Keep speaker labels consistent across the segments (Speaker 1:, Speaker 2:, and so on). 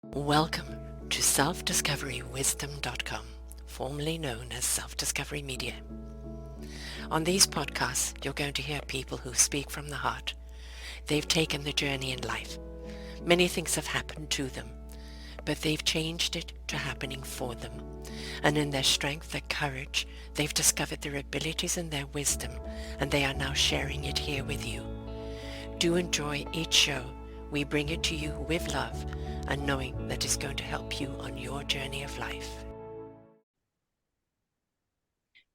Speaker 1: Welcome to selfdiscoverywisdom.com, formerly known as Self-Discovery Media. On these podcasts, you're going to hear people who speak from the heart. They've taken the journey in life. Many things have happened to them, but they've changed it to happening for them. And in their strength, their courage, they've discovered their abilities and their wisdom, and they are now sharing it here with you. Do enjoy each show. We bring it to you with love and knowing that it's going to help you on your journey of life.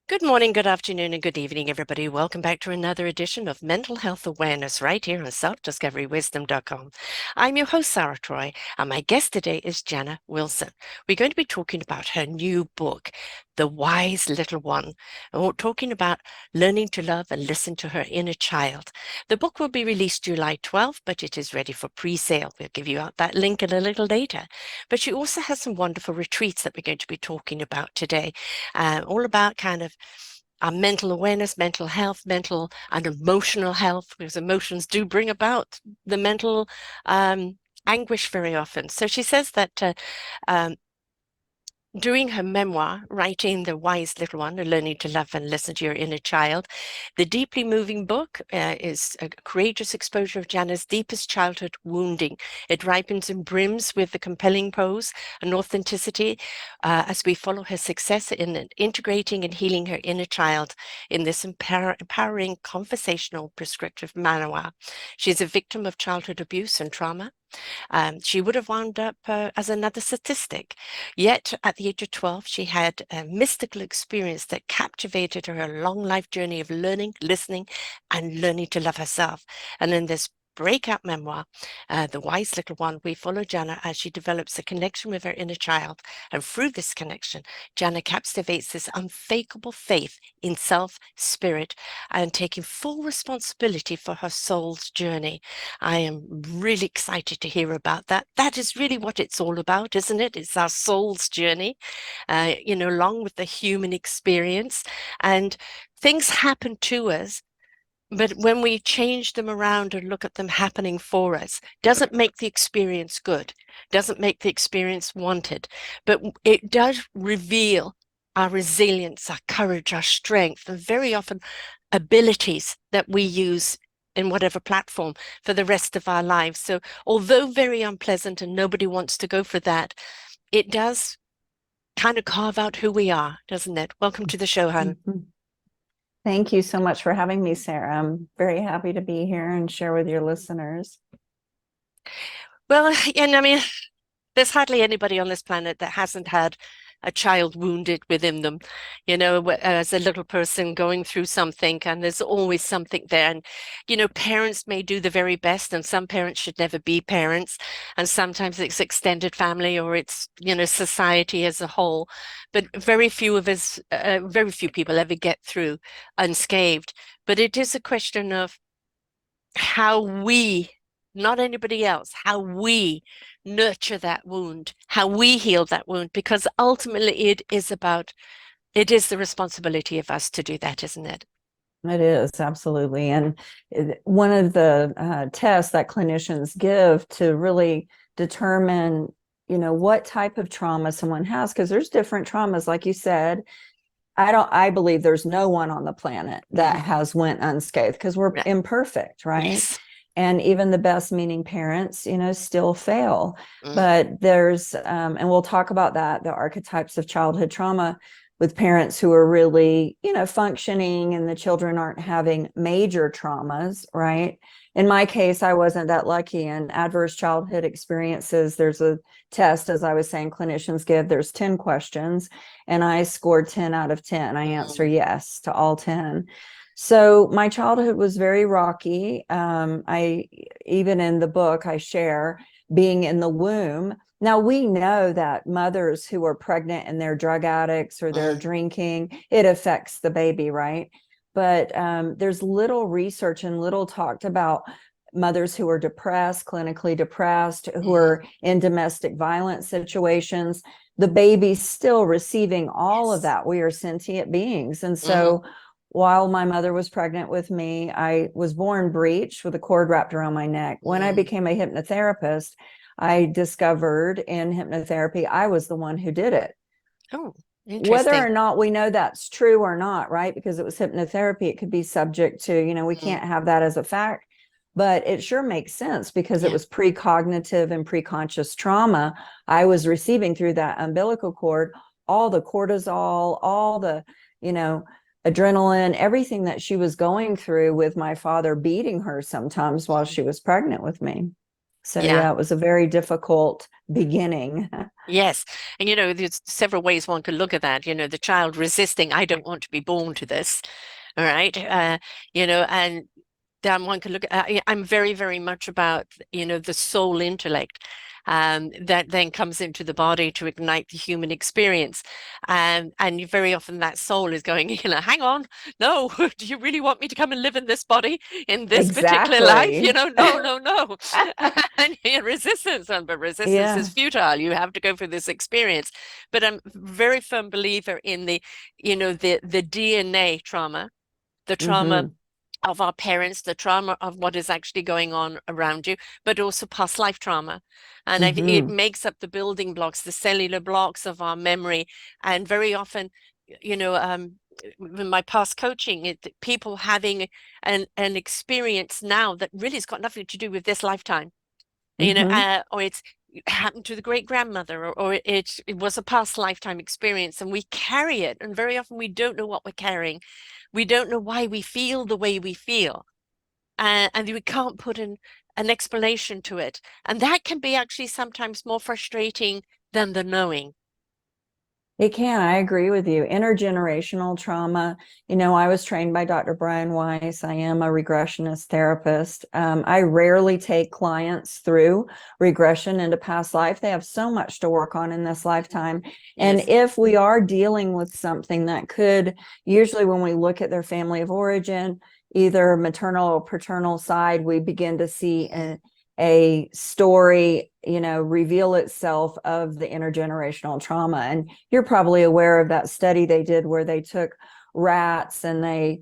Speaker 1: Good morning, good afternoon, and good evening, everybody. Welcome back to another edition of Mental Health Awareness right here on selfdiscoverywisdom.com. I'm your host, Sarah Troy, and my guest today is Jana Wilson. We're going to be talking about her new book, The Wise Little One, and we're talking about learning to love and listen to her inner child. The book will be released July 12th, but it is ready for pre-sale. We'll give you out that link a little later. But she also has some wonderful retreats that we're going to be talking about today, all about kind of our mental awareness, mental health, mental and emotional health, because emotions do bring about the mental anguish very often. So she says that during her memoir, Writing the Wise Little One, Learning to Love and Listen to Your Inner Child, the deeply moving book is a courageous exposure of Jana's deepest childhood wounding. It ripens and brims with the compelling prose and authenticity as we follow her success in integrating and healing her inner child in this empowering conversational prescriptive memoir. She's a victim of childhood abuse and trauma. She would have wound up as another statistic. Yet at the age of 12, she had a mystical experience that captivated her long life journey of learning, listening, and learning to love herself. And in this breakout memoir, The Wise Little One, we follow Jana as she develops a connection with her inner child. And through this connection, Jana captivates this unfakeable faith in self, spirit, and taking full responsibility for her soul's journey. I am really excited to hear about that. That is really what it's all about, isn't it? It's our soul's journey, along with the human experience. And things happen to us, but when we change them around and look at them happening for us, doesn't make the experience good, doesn't make the experience wanted, but it does reveal our resilience, our courage, our strength, and very often abilities that we use in whatever platform for the rest of our lives. So although very unpleasant and nobody wants to go for that, it does kind of carve out who we are, doesn't it? Welcome to the show, hon.
Speaker 2: Thank you so much for having me, Sarah. I'm very happy to be here and share with your listeners.
Speaker 1: Well, and I mean, there's hardly anybody on this planet that hasn't had a child wounded within them, as a little person going through something, and there's always something there. And, parents may do the very best, and some parents should never be parents. And sometimes it's extended family or it's, society as a whole. But very few of us, very few people ever get through unscathed. But it is a question of how we, not anybody else, how we nurture that wound, how we heal that wound, because ultimately it is the responsibility of us to do that, isn't it?
Speaker 2: It is, absolutely. And one of the tests that clinicians give to really determine, what type of trauma someone has, because there's different traumas, like you said. I believe there's no one on the planet that has went unscathed, because we're imperfect, right?
Speaker 1: Yes.
Speaker 2: And even the best meaning parents, still fail. But there's, and we'll talk about that, the archetypes of childhood trauma with parents who are really, functioning, and the children aren't having major traumas, right? In my case, I wasn't that lucky. And adverse childhood experiences, there's a test, as I was saying, clinicians give, there's 10 questions, and I scored 10 out of 10. I answer yes to all 10. So my childhood was very rocky. I, even in the book, I share being in the womb. Now, we know that mothers who are pregnant and they're drug addicts or they're drinking, it affects the baby, right? But there's little research and little talked about mothers who are depressed, clinically depressed, who are in domestic violence situations. The baby's still receiving all of that. We are sentient beings. And so while my mother was pregnant with me, I was born breech with a cord wrapped around my neck. When I became a hypnotherapist, I discovered in hypnotherapy, I was the one who did it.
Speaker 1: Oh,
Speaker 2: Whether
Speaker 1: interesting.
Speaker 2: or not we know that's true or not, right? Because it was hypnotherapy, it could be subject to, we
Speaker 1: Mm,
Speaker 2: can't have that as a fact, but it sure makes sense because it
Speaker 1: yeah.
Speaker 2: was precognitive and preconscious trauma I was receiving through that umbilical cord, all the cortisol, all the, you know, adrenaline, everything that she was going through with my father beating her sometimes while
Speaker 1: Mm,
Speaker 2: she was pregnant with me. So,
Speaker 1: yeah.
Speaker 2: yeah, it was a very difficult beginning.
Speaker 1: Yes. And there's several ways one could look at that. The child resisting, I don't want to be born to this. All right. And then one could look at, I'm very, very much about, the soul intellect that then comes into the body to ignite the human experience. And very often that soul is going, hang on, no, do you really want me to come and live in this body in this particular life?
Speaker 2: Exactly.
Speaker 1: No, no, no. And resistance, but resistance is
Speaker 2: Yeah.
Speaker 1: futile. You have to go through this experience. But I'm a very firm believer in the DNA trauma, the trauma
Speaker 2: Hmm.
Speaker 1: of our parents, the trauma of what is actually going on around you, but also past life trauma. And it
Speaker 2: Hmm.
Speaker 1: makes up the building blocks, the cellular blocks of our memory. And very often, in my past coaching, people having an experience now that really has got nothing to do with this lifetime,
Speaker 2: Hmm.
Speaker 1: or it's happened to the great grandmother, or it was a past lifetime experience, and we carry it. And very often we don't know what we're carrying. We don't know why we feel the way we feel, and we can't put an explanation to it. And that can be actually sometimes more frustrating than the knowing.
Speaker 2: It can. I agree with you. Intergenerational trauma. I was trained by Dr. Brian Weiss. I am a regressionist therapist. I rarely take clients through regression into past life. They have so much to work on in this lifetime. And
Speaker 1: Yes.
Speaker 2: if we are dealing with something that could, usually when we look at their family of origin, either maternal or paternal side, we begin to see a story, reveal itself of the intergenerational trauma. And you're probably aware of that study they did where they took rats and they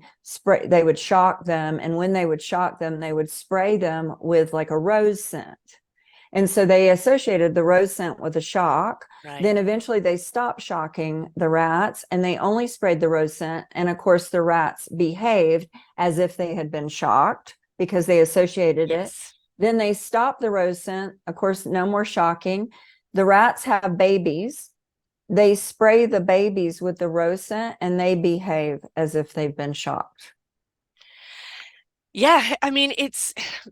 Speaker 2: would shock them. And when they would shock them, they would spray them with like a rose scent. And so they associated the rose scent with a shock.
Speaker 1: Right.
Speaker 2: Then eventually they stopped shocking the rats and they only sprayed the rose scent. And of course, the rats behaved as if they had been shocked because they associated it.
Speaker 1: Yes.
Speaker 2: Then they stop the rose scent. Of course, no more shocking. The rats have babies. They spray the babies with the rose scent and they behave as if they've been shocked.
Speaker 1: Yeah, I mean,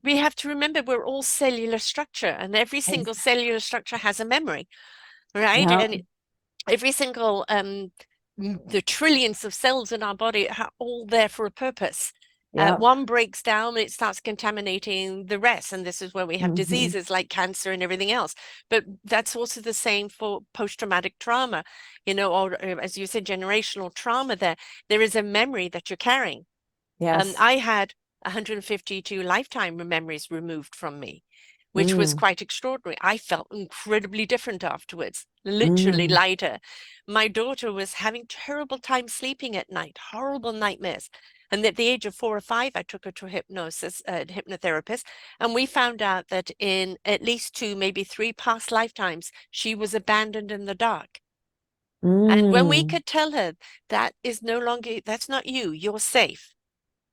Speaker 1: we have to remember we're all cellular structure, and every single
Speaker 2: Exactly.
Speaker 1: cellular structure has a memory, right?
Speaker 2: Yeah.
Speaker 1: And every single the trillions of cells in our body are all there for a purpose.
Speaker 2: Yeah.
Speaker 1: One breaks down, it starts contaminating the rest, and this is where we have
Speaker 2: Mm-hmm.
Speaker 1: diseases like cancer and everything else. But that's also the same for post-traumatic trauma, or as you said, generational trauma. There is a memory that you're carrying.
Speaker 2: Yes.
Speaker 1: I had 152 lifetime memories removed from me, which was
Speaker 2: Mm.
Speaker 1: quite extraordinary. I felt incredibly different afterwards, literally
Speaker 2: Mm.
Speaker 1: lighter. My daughter was having terrible time sleeping at night, horrible nightmares. And at the age of 4 or 5, I took her to a hypnotherapist, and we found out that in at least 2, maybe 3 past lifetimes, she was abandoned in the dark. And when we
Speaker 2: Mm.
Speaker 1: could tell her that is no longer, that's not you, you're safe.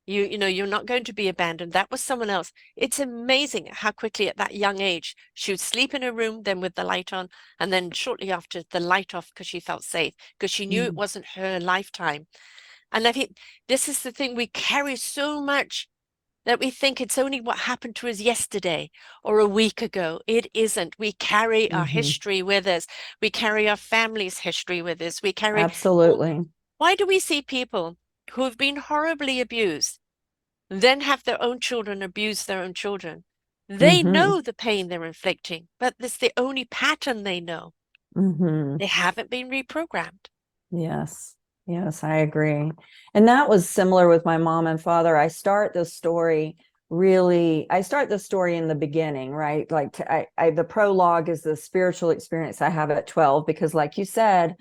Speaker 1: You're not going to be abandoned. That was someone else. It's amazing how quickly at that young age she would sleep in her room, then with the light on, and then shortly after the light off because she felt safe, because she knew it
Speaker 2: Mm.
Speaker 1: wasn't her lifetime. And I think this is the thing, we carry so much that we think it's only what happened to us yesterday or a week ago. It isn't. We carry our
Speaker 2: Mm-hmm.
Speaker 1: history with us. We carry our family's history with us. We carry.
Speaker 2: Absolutely.
Speaker 1: Why do we see people who have been horribly abused then have their own children abuse their own children? They
Speaker 2: Mm-hmm.
Speaker 1: know the pain they're inflicting, but it's the only pattern they know.
Speaker 2: Mm-hmm.
Speaker 1: They haven't been reprogrammed.
Speaker 2: Yes. Yes, I agree. And that was similar with my mom and father. I start the story in the beginning, right? Like the prologue is the spiritual experience I have at 12, because like you said,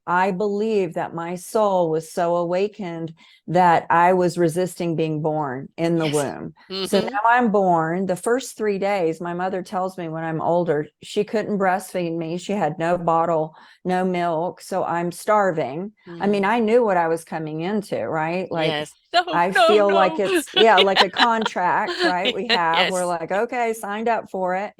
Speaker 2: I believe that my soul was so awakened that I was resisting being born in the
Speaker 1: Yes.
Speaker 2: womb. So
Speaker 1: Mm-hmm.
Speaker 2: now I'm born. The first 3 days, my mother tells me when I'm older, she couldn't breastfeed me. She had no bottle, no milk. So I'm starving. I mean, I knew what I was coming into, right? Like,
Speaker 1: Yes. No,
Speaker 2: I
Speaker 1: no,
Speaker 2: feel like
Speaker 1: no.
Speaker 2: it's, yeah, like a contract, right? We're
Speaker 1: Yes.
Speaker 2: like, okay, signed up for it.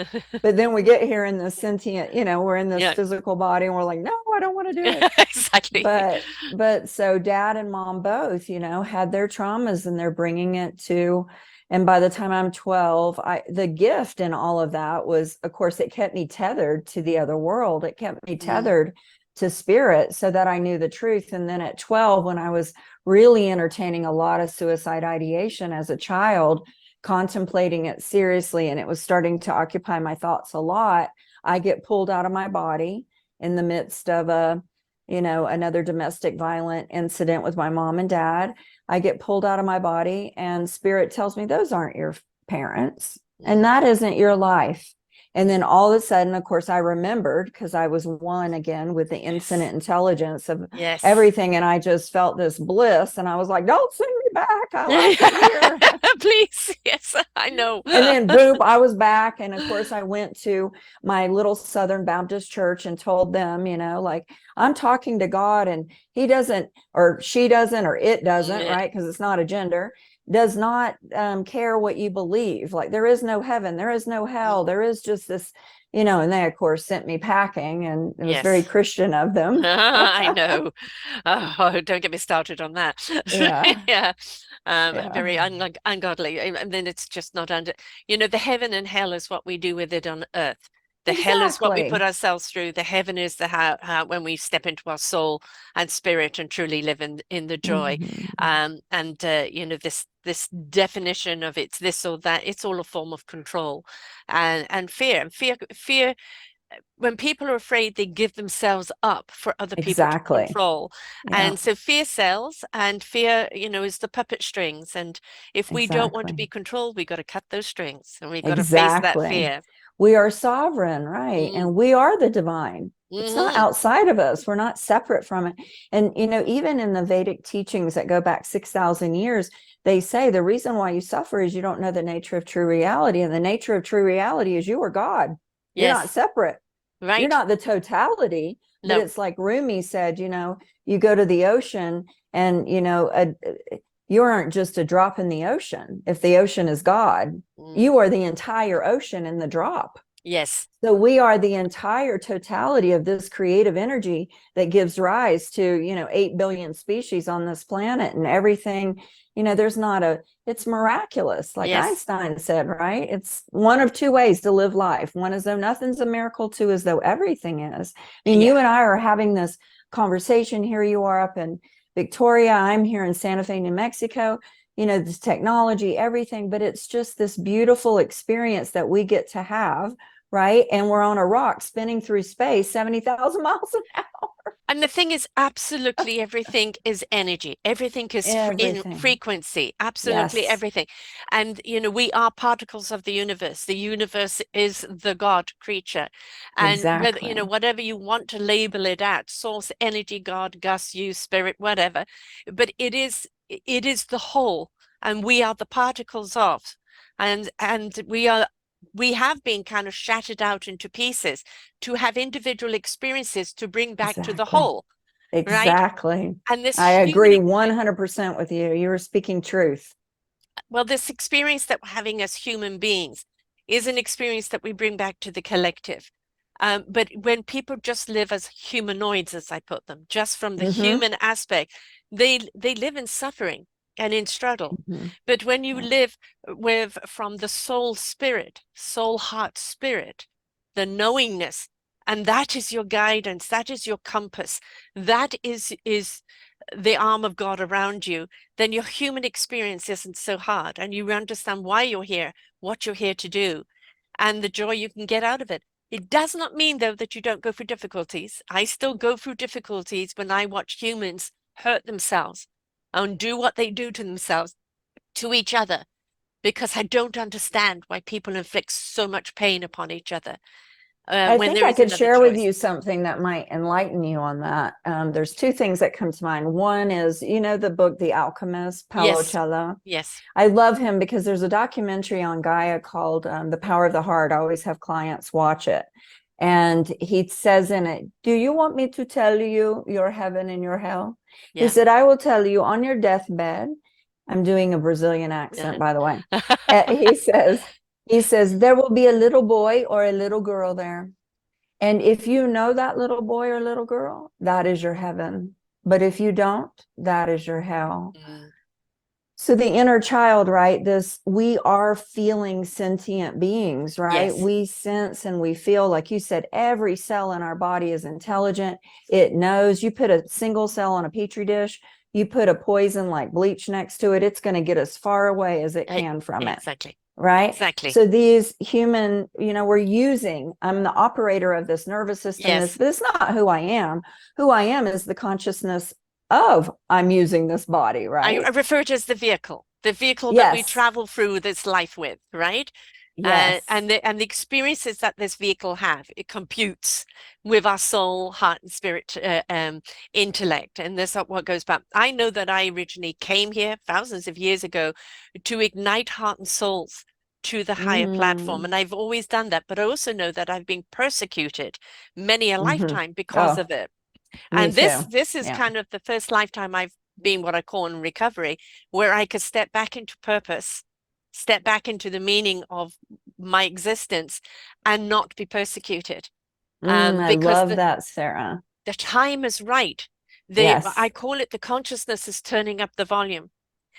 Speaker 2: But then we get here in this sentient, we're in this
Speaker 1: Yeah.
Speaker 2: physical body and we're like, no, I don't want to do it.
Speaker 1: Exactly.
Speaker 2: But so dad and mom both, had their traumas and they're bringing it to, and by the time I'm 12, the gift in all of that was, of course, it kept me tethered to the other world. It kept me
Speaker 1: Mm.
Speaker 2: tethered to spirit so that I knew the truth. And then at 12, when I was really entertaining a lot of suicide ideation as a child, contemplating it seriously, and it was starting to occupy my thoughts a lot, I get pulled out of my body in the midst of another domestic violent incident with my mom and dad. I get pulled out of my body, and spirit tells me those aren't your parents and
Speaker 1: Mm.
Speaker 2: that isn't your life. And then all of a sudden, of course, I remembered, because I was one again with the
Speaker 1: Yes.
Speaker 2: infinite intelligence of
Speaker 1: Yes.
Speaker 2: everything. And I just felt this bliss. And I was like, don't send me back. I like it here.
Speaker 1: Please. Yes, I know.
Speaker 2: And then boom, I was back. And of course, I went to my little Southern Baptist church and told them, like, I'm talking to God, and he doesn't, or she doesn't, or it doesn't,
Speaker 1: Yeah.
Speaker 2: right? Because it's not a gender, does not care what you believe. Like, there is no heaven, there is no hell,
Speaker 1: Mm.
Speaker 2: there is just this, and they, of course, sent me packing, and it was very
Speaker 1: Yes.
Speaker 2: Christian of them.
Speaker 1: I know. Oh, don't get me started on that.
Speaker 2: Yeah.
Speaker 1: Yeah.
Speaker 2: Yeah.
Speaker 1: Very ungodly. And then it's just not under, the heaven and hell is what we do with it on earth. The hell is what we put
Speaker 2: Exactly.
Speaker 1: ourselves through. The heaven is the how when we step into our soul and spirit and truly live in the joy.
Speaker 2: Mhm.
Speaker 1: And this definition of it's this or that, it's all a form of control and fear. And fear when people are afraid, they give themselves up for other people to
Speaker 2: Exactly.
Speaker 1: control.
Speaker 2: Yeah.
Speaker 1: And so fear sells, and fear, is the puppet strings. And if we don't want to be
Speaker 2: Exactly.
Speaker 1: controlled, we got to cut those strings and we've got to face that
Speaker 2: Exactly.
Speaker 1: fear.
Speaker 2: We are sovereign, right?
Speaker 1: Mm.
Speaker 2: And we are the divine. It's not
Speaker 1: Hmm.
Speaker 2: outside of us. We're not separate from it. And, even in the Vedic teachings that go back 6,000 years, they say the reason why you suffer is you don't know the nature of true reality. And the nature of true reality is you are God. You're not
Speaker 1: Yes.
Speaker 2: separate. You're
Speaker 1: Right.
Speaker 2: not the totality, but
Speaker 1: No.
Speaker 2: it's like Rumi said, you go to the ocean and, you aren't just a drop in the ocean. If the ocean is God,
Speaker 1: Mm.
Speaker 2: you are the entire ocean in the drop.
Speaker 1: Yes.
Speaker 2: So we are the entire totality of this creative energy that gives rise to, 8 billion species on this planet and everything. There's not it's miraculous. Like
Speaker 1: Yes.
Speaker 2: Einstein said, right? It's one of two ways to live life. One is though nothing's a miracle, two is though everything is. I mean,
Speaker 1: Yeah.
Speaker 2: you and I are having this conversation. Here you are up in Victoria. I'm here in Santa Fe, New Mexico. This technology, everything, but it's just this beautiful experience that we get to have, right? And we're on a rock spinning through space 70,000 miles an hour.
Speaker 1: And the thing is, absolutely everything is energy. Everything is in
Speaker 2: Everything.
Speaker 1: frequency. Absolutely
Speaker 2: Yes,
Speaker 1: everything. And, we are particles of the universe. The universe is the God creature. And whether,
Speaker 2: exactly.
Speaker 1: whatever you want to label it at, source, energy, God, Gus, you, spirit, whatever. But it is the whole. And we are the particles of. And we have been kind of shattered out into pieces to have individual experiences to bring back to the
Speaker 2: Exactly.
Speaker 1: whole, right?
Speaker 2: Exactly.
Speaker 1: And this
Speaker 2: I
Speaker 1: human,
Speaker 2: agree 100% with you. You were speaking truth.
Speaker 1: well, this experience that we're having as human beings is an experience that we bring back to the collective. But when people just live as humanoids, as I put them, just from the
Speaker 2: Mm-hmm.
Speaker 1: human aspect, they live in suffering and in struggle.
Speaker 2: Mm-hmm.
Speaker 1: But when you
Speaker 2: Yeah.
Speaker 1: live with from the soul spirit, soul heart spirit, the knowingness, and that is your guidance, that is your compass, that is the arm of God around you, then your human experience isn't so hard, and you understand why you're here, what you're here to do, and the joy you can get out of it. It does not mean, though, that you don't go through difficulties. I still go through difficulties when I watch humans hurt themselves and do what they do to themselves, to each other, because I don't understand why people inflict so much pain upon each other.
Speaker 2: I
Speaker 1: when
Speaker 2: think
Speaker 1: there
Speaker 2: I
Speaker 1: is
Speaker 2: could
Speaker 1: another
Speaker 2: share with
Speaker 1: choice.
Speaker 2: you something that might enlighten you on that. There's two things that come to mind. One is, you know, the book The Alchemist, Paulo
Speaker 1: Yes,
Speaker 2: Coelho.
Speaker 1: yes,
Speaker 2: I love him because there's a documentary on Gaia called The Power of the Heart. I always have clients watch it. And he says in it, do you want me to tell you your heaven and your hell? He
Speaker 1: yeah.
Speaker 2: said, I will tell you on your deathbed. I'm doing a Brazilian accent, by the way. He says, there will be a little boy or a little girl there. And if you know that little boy or little girl, that is your heaven. But if you don't, that is your hell.
Speaker 1: Mm,
Speaker 2: So the inner child, right? We are feeling sentient beings, right?
Speaker 1: yes,
Speaker 2: We sense and we feel, like you said, every cell in our body is intelligent. It knows. You put a single cell on a petri dish, you put a poison like bleach next to it, it's going to get as far away as it
Speaker 1: e-
Speaker 2: can from it.
Speaker 1: exactly,
Speaker 2: Right.
Speaker 1: exactly.
Speaker 2: So these human, I'm the operator of this nervous system,
Speaker 1: Yes.
Speaker 2: but it's not who I am. Who I am is the consciousness of I'm using this body,
Speaker 1: I
Speaker 2: right?
Speaker 1: refer to it as the vehicle that we
Speaker 2: Yes.
Speaker 1: travel through this life with, right?
Speaker 2: Yes.
Speaker 1: And the experiences that this vehicle have, it computes with our soul, heart, and spirit, intellect, and this is what goes back. I know that I originally came here thousands of years ago to ignite heart and souls to the higher platform,
Speaker 2: Mm,
Speaker 1: and I've always done that. But I also know that I've been persecuted many a
Speaker 2: hmm.
Speaker 1: lifetime because
Speaker 2: Oh,
Speaker 1: of it.
Speaker 2: me
Speaker 1: And this
Speaker 2: too.
Speaker 1: this is
Speaker 2: Yeah.
Speaker 1: kind of the first lifetime I've been what I call in recovery, where I could step back into purpose, step back into the meaning of my existence and not be persecuted.
Speaker 2: I
Speaker 1: Because
Speaker 2: love that, Sarah.
Speaker 1: the time is right. I
Speaker 2: Yes.
Speaker 1: call it the consciousness is turning up the volume.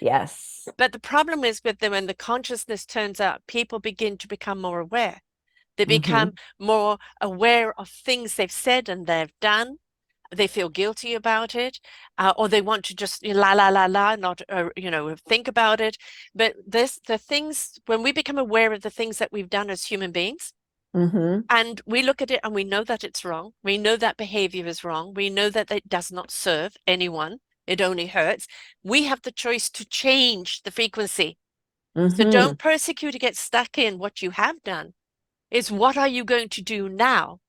Speaker 2: Yes.
Speaker 1: But the problem is with them when the consciousness turns up, people begin to become more aware. They become
Speaker 2: Hmm.
Speaker 1: more aware of things they've said and they've done. They feel guilty about it, or they want to just la la la la, not think about it. But the things when we become aware of the things that we've done as human beings,
Speaker 2: Hmm.
Speaker 1: and we look at it and we know that it's wrong, we know that behavior is wrong, we know that it does not serve anyone, it only hurts. We have the choice to change the frequency. So
Speaker 2: Hmm.
Speaker 1: don't persecute or get stuck in what you have done. It's what are you going to do now?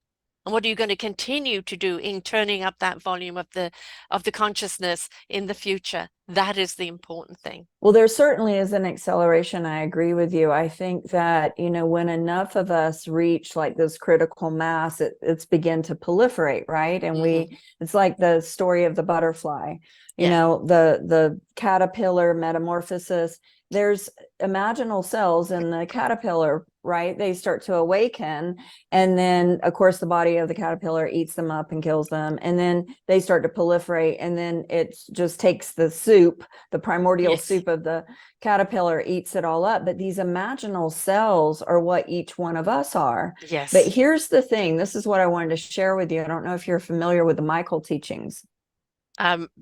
Speaker 1: And what are you going to continue to do in turning up that volume of the consciousness in the future? That is the important thing.
Speaker 2: Well, there certainly is an acceleration. I agree with you. I think that, when enough of us reach like this critical mass, it's begin to proliferate, right? And
Speaker 1: Hmm.
Speaker 2: it's like the story of the butterfly,
Speaker 1: Yeah.
Speaker 2: the caterpillar metamorphosis. There's imaginal cells in the caterpillar, right? They start to awaken. And then, of course, the body of the caterpillar eats them up and kills them. And then they start to proliferate. And then it just takes the primordial
Speaker 1: Yes.
Speaker 2: soup of the caterpillar, eats it all up. But these imaginal cells are what each one of us are. But
Speaker 1: Yes.
Speaker 2: here's the thing. This is what I wanted to share with you. I don't know if you're familiar with the Michael teachings.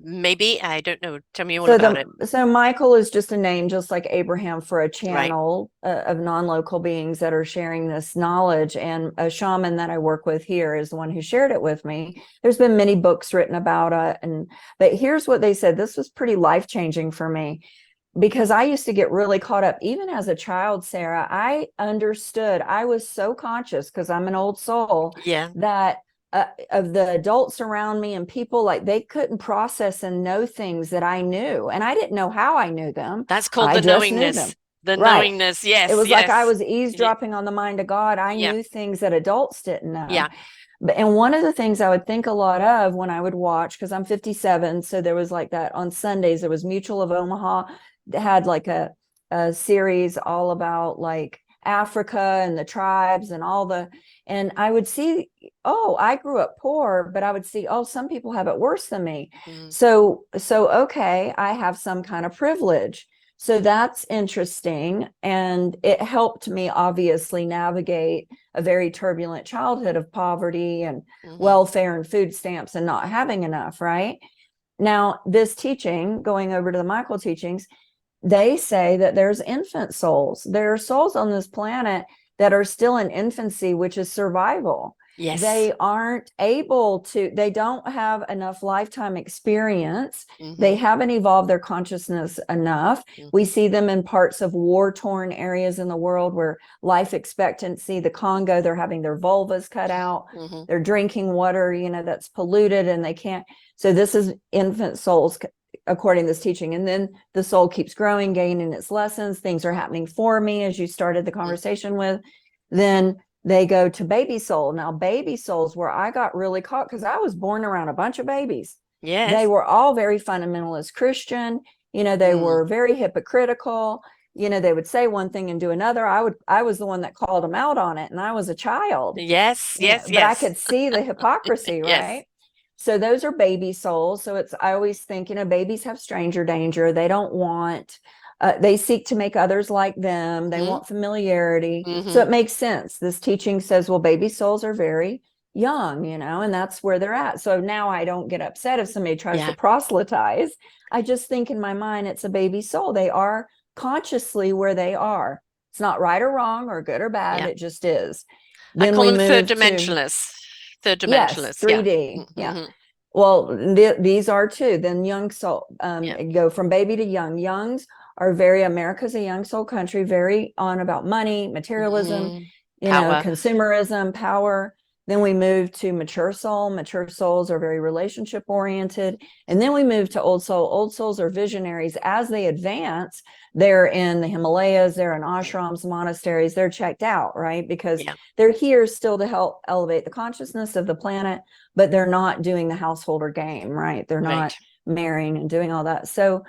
Speaker 1: Maybe I don't know. Tell me all
Speaker 2: So
Speaker 1: about it.
Speaker 2: Michael is just a name, just like Abraham, for a
Speaker 1: Right.
Speaker 2: channel of non-local beings that are sharing this knowledge. And a shaman that I work with here is the one who shared it with me. There's been many books written about it, but here's what they said. This was pretty life-changing for me, because I used to get really caught up, even as a child, Sarah. I understood. I was so conscious, because I'm an old soul,
Speaker 1: Yeah.
Speaker 2: that of the adults around me and people, like they couldn't process and know things that I knew. And I didn't know how I knew them.
Speaker 1: That's called
Speaker 2: I
Speaker 1: the
Speaker 2: just knew them.
Speaker 1: knowingness. The
Speaker 2: Right.
Speaker 1: knowingness.
Speaker 2: It
Speaker 1: Yes.
Speaker 2: was like I
Speaker 1: Yes.
Speaker 2: was
Speaker 1: Yeah.
Speaker 2: eavesdropping on the mind of God. I
Speaker 1: Yeah.
Speaker 2: knew things that adults didn't know.
Speaker 1: Yeah.
Speaker 2: And one of the things I would think a lot of when I would watch, because I'm 57, so there was like that on Sundays, there was Mutual of Omaha that had like a series all about like Africa and the tribes and and I would see, oh, I grew up poor, but I would see, oh, some people have it worse than me.
Speaker 1: Mm.
Speaker 2: So okay, I have some kind of privilege. So that's interesting. And it helped me obviously navigate a very turbulent childhood of poverty and
Speaker 1: Hmm.
Speaker 2: welfare and food stamps and not having enough, right? Now, this teaching, going over to the Michael teachings, they say that there's infant souls. There are souls on this planet that are still in infancy, which is survival.
Speaker 1: Yes.
Speaker 2: They aren't able to, they don't have enough lifetime experience. They
Speaker 1: Mm-hmm.
Speaker 2: haven't evolved their consciousness enough. We
Speaker 1: Mm-hmm.
Speaker 2: see them in parts of war-torn areas in the world where life expectancy, the Congo, they're having their vulvas cut out.
Speaker 1: Mm-hmm.
Speaker 2: They're drinking water, that's polluted, and they can't. So this is infant souls, according to this teaching. And then the soul keeps growing, gaining its lessons. Things are happening for me, as you started the conversation with. Then they go to baby soul. Now, baby souls, where I got really caught, because I was born around a bunch of babies. They
Speaker 1: Yes.
Speaker 2: were all very fundamentalist Christian. They were very hypocritical. They would say one thing and do another. I was the one that called them out on it, and I was a child.
Speaker 1: Yes. Yes.
Speaker 2: But I
Speaker 1: Yes.
Speaker 2: could see the hypocrisy,
Speaker 1: Yes.
Speaker 2: right? So those are baby souls. So I always think, babies have stranger danger. They don't want, they seek to make others like them. They want familiarity. So
Speaker 1: Mm-hmm.
Speaker 2: it makes sense. This teaching says, well, baby souls are very young, and that's where they're at. So now I don't get upset if somebody tries to
Speaker 1: Yeah.
Speaker 2: proselytize. I just think in my mind, it's a baby soul. They are consciously where they are. It's not right or wrong or good or bad.
Speaker 1: Yeah.
Speaker 2: It just is.
Speaker 1: I
Speaker 2: Then
Speaker 1: call
Speaker 2: we
Speaker 1: them third
Speaker 2: move to,
Speaker 1: dimensionalists. Third
Speaker 2: yes,
Speaker 1: dimensionalists. Yeah.
Speaker 2: 3D. Yeah.
Speaker 1: Mm-hmm.
Speaker 2: Well, these are too. Then young soul,
Speaker 1: Yeah.
Speaker 2: go from baby to young. Youngs are very, America's a young soul country, very on about money, materialism,
Speaker 1: Mm-hmm. Power.
Speaker 2: consumerism, power. Then we move to mature soul. Mature souls are very relationship oriented. And then we move to old soul. Old souls are visionaries. As they advance, they're in the Himalayas, they're in ashrams, monasteries, they're checked out, right? Because
Speaker 1: Yeah.
Speaker 2: they're here still to help elevate the consciousness of the planet, but they're not doing the householder game, right? They're not
Speaker 1: Right.
Speaker 2: marrying and doing all that. So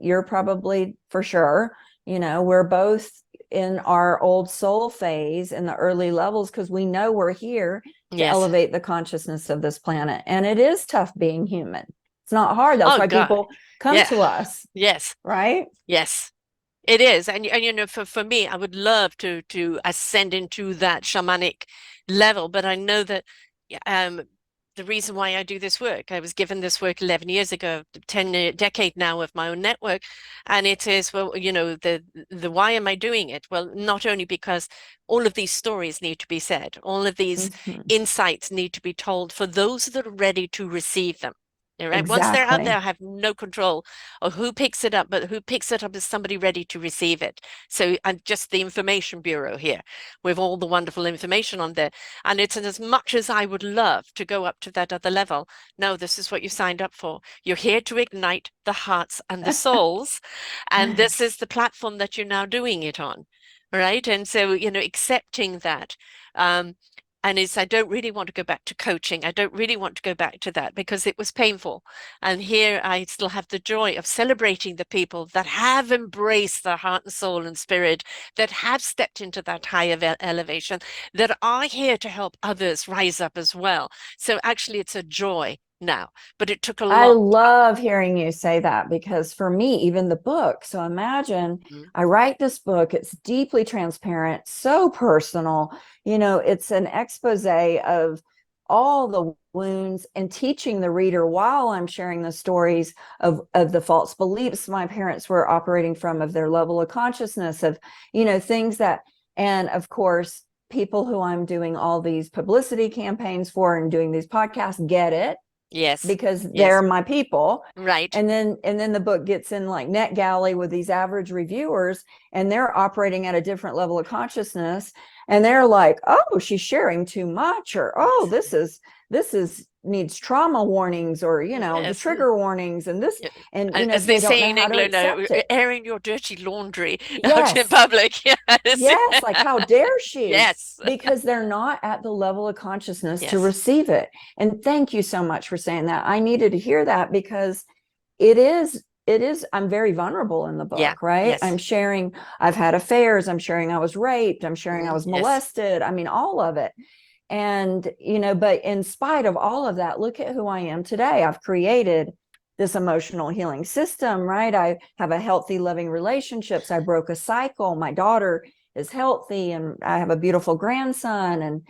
Speaker 2: you're probably for sure, we're both in our old soul phase in the early levels, because we know we're here to
Speaker 1: Yes.
Speaker 2: elevate the consciousness of this planet. And it is tough being human. It's not hard. That's
Speaker 1: Oh
Speaker 2: why
Speaker 1: God.
Speaker 2: people come
Speaker 1: Yeah.
Speaker 2: to us,
Speaker 1: Yes.
Speaker 2: right?
Speaker 1: Yes. It is, and for me, I would love to ascend into that shamanic level, but I know that um, the reason why I do this work, I was given this work 11 years ago, 10 decade now of my own network, and it is, well, the why am I doing it? Well, not only because all of these stories need to be said, all of these
Speaker 2: Mm-hmm.
Speaker 1: insights need to be told for those that are ready to receive them. All right. Once they're out there,
Speaker 2: Exactly.
Speaker 1: I have no control of who picks it up, but who picks it up is somebody ready to receive it. So I'm just the information bureau here with all the wonderful information on there. And it's as much as I would love to go up to that other level. No, this is what you signed up for. You're here to ignite the hearts and the souls. And this is the platform that you're now doing it on. Right. And so, accepting that. And I don't really want to go back to coaching. I don't really want to go back to that because it was painful. And here I still have the joy of celebrating the people that have embraced their heart and soul and spirit, that have stepped into that higher elevation, that are here to help others rise up as well. So actually, it's a joy now, but it took a
Speaker 2: I
Speaker 1: long
Speaker 2: love hearing you say that, because for me, even the book. So imagine
Speaker 1: time.
Speaker 2: I write this book, it's deeply transparent, so personal. It's an expose of all the wounds and teaching the reader while I'm sharing the stories of the false beliefs my parents were operating from, of their level of consciousness, of, things that, and of course, people who I'm doing all these publicity campaigns for and doing these podcasts get it,
Speaker 1: Yes,
Speaker 2: because they're
Speaker 1: yes,
Speaker 2: my people.
Speaker 1: right.
Speaker 2: And then the book gets in like NetGalley with these average reviewers, and they're operating at a different level of consciousness, and they're like, oh, she's sharing too much, or oh,
Speaker 1: Yes,
Speaker 2: this is needs trauma warnings, or the
Speaker 1: yes.
Speaker 2: trigger warnings, and this,
Speaker 1: Yeah.
Speaker 2: and
Speaker 1: As they
Speaker 2: they don't
Speaker 1: say
Speaker 2: know
Speaker 1: in
Speaker 2: how to
Speaker 1: England,
Speaker 2: accept it.
Speaker 1: airing your dirty laundry out in
Speaker 2: Yes.
Speaker 1: public. Yes,
Speaker 2: Yes, like how dare she?
Speaker 1: yes,
Speaker 2: Because they're not at the level of consciousness to
Speaker 1: yes,
Speaker 2: receive it. And thank you so much for saying that. I needed to hear that, because it is I'm very vulnerable in the
Speaker 1: yeah,
Speaker 2: book, right?
Speaker 1: yes,
Speaker 2: I've had affairs, I'm sharing I was raped, I'm sharing I was
Speaker 1: yes,
Speaker 2: molested. I mean, all of it. And, but in spite of all of that, look at who I am today. I've created this emotional healing system, right? I have a healthy, loving relationships. I broke a cycle. My daughter is healthy, and I have a beautiful grandson. And,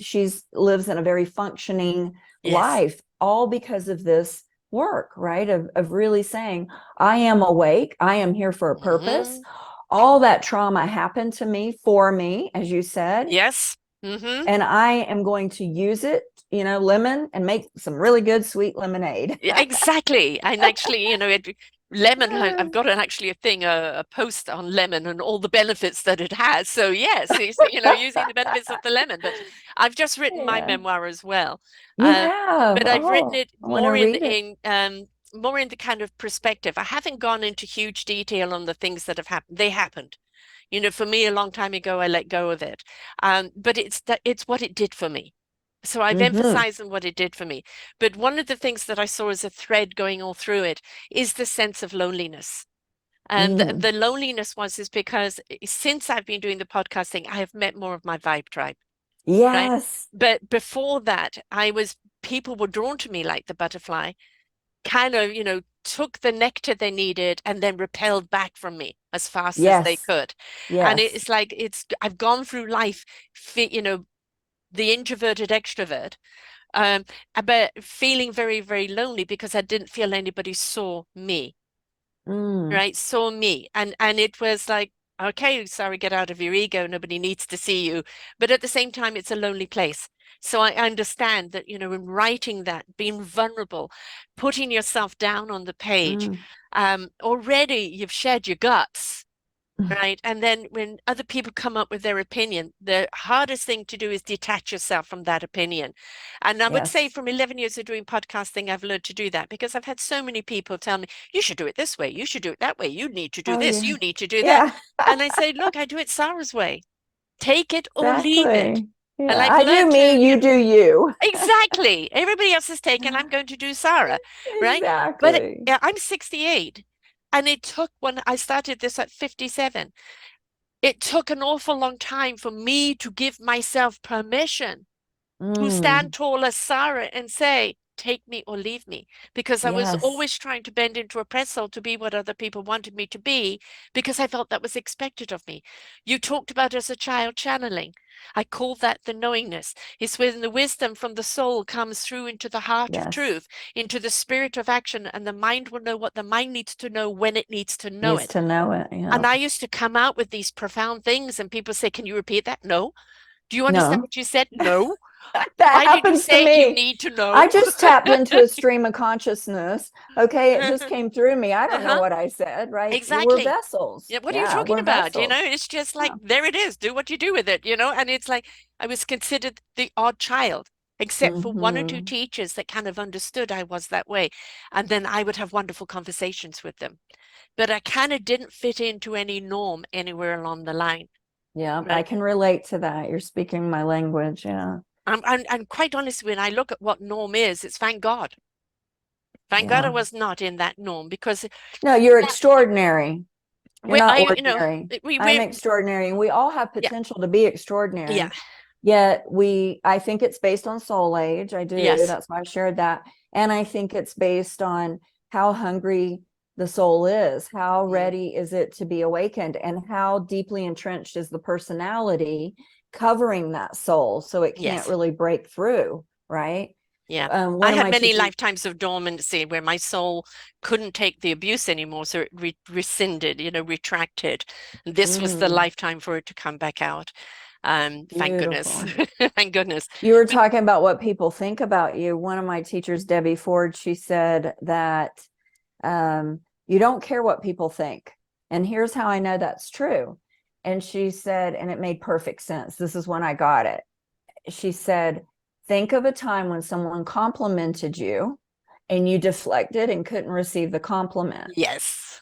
Speaker 2: she's lives in a very functioning
Speaker 1: yes.
Speaker 2: life, all because of this work, right? Of really saying, I am awake. I am here for a purpose.
Speaker 1: Hmm.
Speaker 2: All that trauma happened to me for me, as you said.
Speaker 1: Yes. Mm-hmm.
Speaker 2: and I am going to use it, lemon, and make some really good sweet lemonade.
Speaker 1: Yeah, exactly. And actually, lemon, I've got actually a thing, a post on lemon and all the benefits that it has. So yes, using the benefits of the lemon. But I've just written my
Speaker 2: Yeah.
Speaker 1: memoir as well.
Speaker 2: You
Speaker 1: Uh,
Speaker 2: have.
Speaker 1: but I've written
Speaker 2: Oh,
Speaker 1: it
Speaker 2: I want to read it.
Speaker 1: more in the kind of perspective. I haven't gone into huge detail on the things that have happened. They happened. For me, a long time ago, I let go of it. But it's what it did for me. So I've
Speaker 2: Mm-hmm.
Speaker 1: emphasized on what it did for me. But one of the things that I saw as a thread going all through it is the sense of loneliness. And
Speaker 2: Mm.
Speaker 1: the loneliness is because since I've been doing the podcasting, I have met more of my vibe tribe, right?
Speaker 2: Yes.
Speaker 1: But before that, people were drawn to me like the butterfly, kind of, took the nectar they needed and then repelled back from me as fast as they
Speaker 2: Yes.
Speaker 1: could. And
Speaker 2: Yes.
Speaker 1: it's like I've gone through life, the introverted extrovert, um, but feeling very, very lonely because I didn't feel anybody saw me,
Speaker 2: Mm.
Speaker 1: right? Saw me. And it was like, okay, sorry, get out of your ego. Nobody needs to see you. But at the same time, it's a lonely place. So I understand that, in writing that, being vulnerable, putting yourself down on the page,
Speaker 2: Mm.
Speaker 1: already you've shared your guts. Right. And then when other people come up with their opinion, the hardest thing to do is detach yourself from that opinion. And I would say
Speaker 2: Yes.
Speaker 1: from 11 years of doing podcasting, I've learned to do that because I've had so many people tell me, you should do it this way. You should do it that way. You need to do
Speaker 2: Oh,
Speaker 1: this.
Speaker 2: yeah.
Speaker 1: You need to do that.
Speaker 2: Yeah.
Speaker 1: And I say, look, I do it Sarah's way. Take it or leave it.
Speaker 2: Exactly.
Speaker 1: And
Speaker 2: Yeah.
Speaker 1: I've
Speaker 2: I do
Speaker 1: learned
Speaker 2: me,
Speaker 1: to,
Speaker 2: you do you.
Speaker 1: exactly. Everybody else is taken. I'm going to do Sarah. Right. But
Speaker 2: Exactly.
Speaker 1: I'm 68. And it took when I started this at 57. It took an awful long time for me to give myself permission to stand
Speaker 2: Mm.
Speaker 1: tall as Sarah and say, take me or leave me. Because I was
Speaker 2: Yes.
Speaker 1: always trying to bend into a pretzel to be what other people wanted me to be because I felt that was expected of me. You talked about as a child channeling. I call that the knowingness. It's when the wisdom from the soul comes through into the heart of
Speaker 2: Yes.
Speaker 1: truth, into the spirit of action, and the mind will know what the mind needs to know when it needs to know
Speaker 2: Needs
Speaker 1: it.
Speaker 2: to know it. Yeah.
Speaker 1: And I used to come out with these profound things, and people say, can you repeat that? No. Do you understand
Speaker 2: No.
Speaker 1: what you said? No.
Speaker 2: That
Speaker 1: Why did you
Speaker 2: happens to
Speaker 1: say it? You
Speaker 2: me.
Speaker 1: need to
Speaker 2: I
Speaker 1: know.
Speaker 2: just tapped into a stream of consciousness. Okay, it just
Speaker 1: Uh-huh.
Speaker 2: came through me. I don't know
Speaker 1: Uh-huh.
Speaker 2: what I said, right? We're
Speaker 1: Exactly.
Speaker 2: vessels.
Speaker 1: Yeah, what are you
Speaker 2: Yeah,
Speaker 1: talking
Speaker 2: we're
Speaker 1: about?
Speaker 2: vessels.
Speaker 1: It's just like,
Speaker 2: Yeah.
Speaker 1: there it is. Do what you do with it, And it's like I was considered the odd child, except for one or two
Speaker 2: Mm-hmm.
Speaker 1: teachers that kind of understood I was that way. And then I would have wonderful conversations with them. But I kind of didn't fit into any norm anywhere along the line,
Speaker 2: Yeah, I
Speaker 1: right?
Speaker 2: can relate to that. You're speaking my language. Yeah.
Speaker 1: I'm quite honest, when I look at what norm is, it's thank God. Thank God I
Speaker 2: Yeah.
Speaker 1: was not in that norm because
Speaker 2: No, you're
Speaker 1: that,
Speaker 2: extraordinary. You're
Speaker 1: we,
Speaker 2: not
Speaker 1: I,
Speaker 2: ordinary. I'm
Speaker 1: we,
Speaker 2: extraordinary. And we all have
Speaker 1: yeah,
Speaker 2: potential to be
Speaker 1: yeah,
Speaker 2: extraordinary. Yet I think it's based on soul age. I do.
Speaker 1: yes,
Speaker 2: That's why I shared that. And I think it's based on how hungry the soul is. How
Speaker 1: mm,
Speaker 2: ready is it to be awakened? And how deeply entrenched is the personality covering that soul so it can't
Speaker 1: yes,
Speaker 2: really break through, right?
Speaker 1: yeah. I
Speaker 2: One of
Speaker 1: had
Speaker 2: my
Speaker 1: many
Speaker 2: teachers,
Speaker 1: lifetimes of dormancy where my soul couldn't take the abuse anymore, so it rescinded, retracted. This was the
Speaker 2: mm,
Speaker 1: lifetime for it to come back out. Thank goodness,
Speaker 2: beautiful.
Speaker 1: thank goodness.
Speaker 2: You were
Speaker 1: But
Speaker 2: talking about what people think about you. One of my teachers, Debbie Ford, she said that you don't care what people think. And here's how I know that's true. And she said, and it made perfect sense. This is when I got it. She said, think of a time when someone complimented you and you deflected and couldn't receive the compliment.
Speaker 1: yes,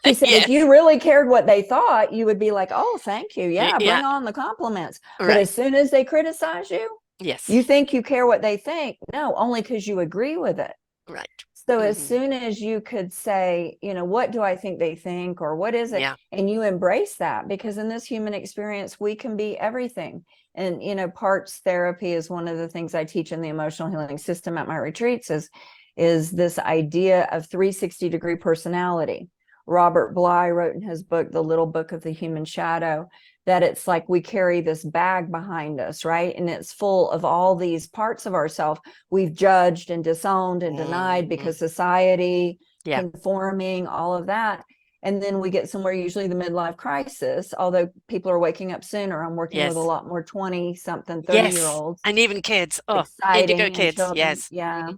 Speaker 2: She said, if
Speaker 1: yes,
Speaker 2: you really cared what they thought, you would be like, oh, thank you. Yeah,
Speaker 1: yeah,
Speaker 2: bring on the compliments. But
Speaker 1: right,
Speaker 2: as soon as they criticize you,
Speaker 1: yes,
Speaker 2: you think you care what they think. No, only because you agree with it.
Speaker 1: right.
Speaker 2: So as
Speaker 1: Hmm.
Speaker 2: soon as you could say, what do I think they think, or what is it?
Speaker 1: Yeah,
Speaker 2: And you embrace that, because in this human experience, we can be everything. And, parts therapy is one of the things I teach in the emotional healing system at my retreats is this idea of 360-degree personality. Robert Bly wrote in his book, The Little Book of the Human Shadow, that it's like we carry this bag behind us, right? And it's full of all these parts of ourselves we've judged and disowned and denied
Speaker 1: hmm,
Speaker 2: because society,
Speaker 1: yeah,
Speaker 2: conforming, all of that. And then we get somewhere, usually the midlife crisis, although people are waking up sooner. I'm working with a
Speaker 1: Yes.
Speaker 2: lot more 20 something, 30-year
Speaker 1: Yes.
Speaker 2: olds.
Speaker 1: And even kids. Oh, indigo
Speaker 2: Exciting, and
Speaker 1: kids.
Speaker 2: children.
Speaker 1: Yes.
Speaker 2: Yeah.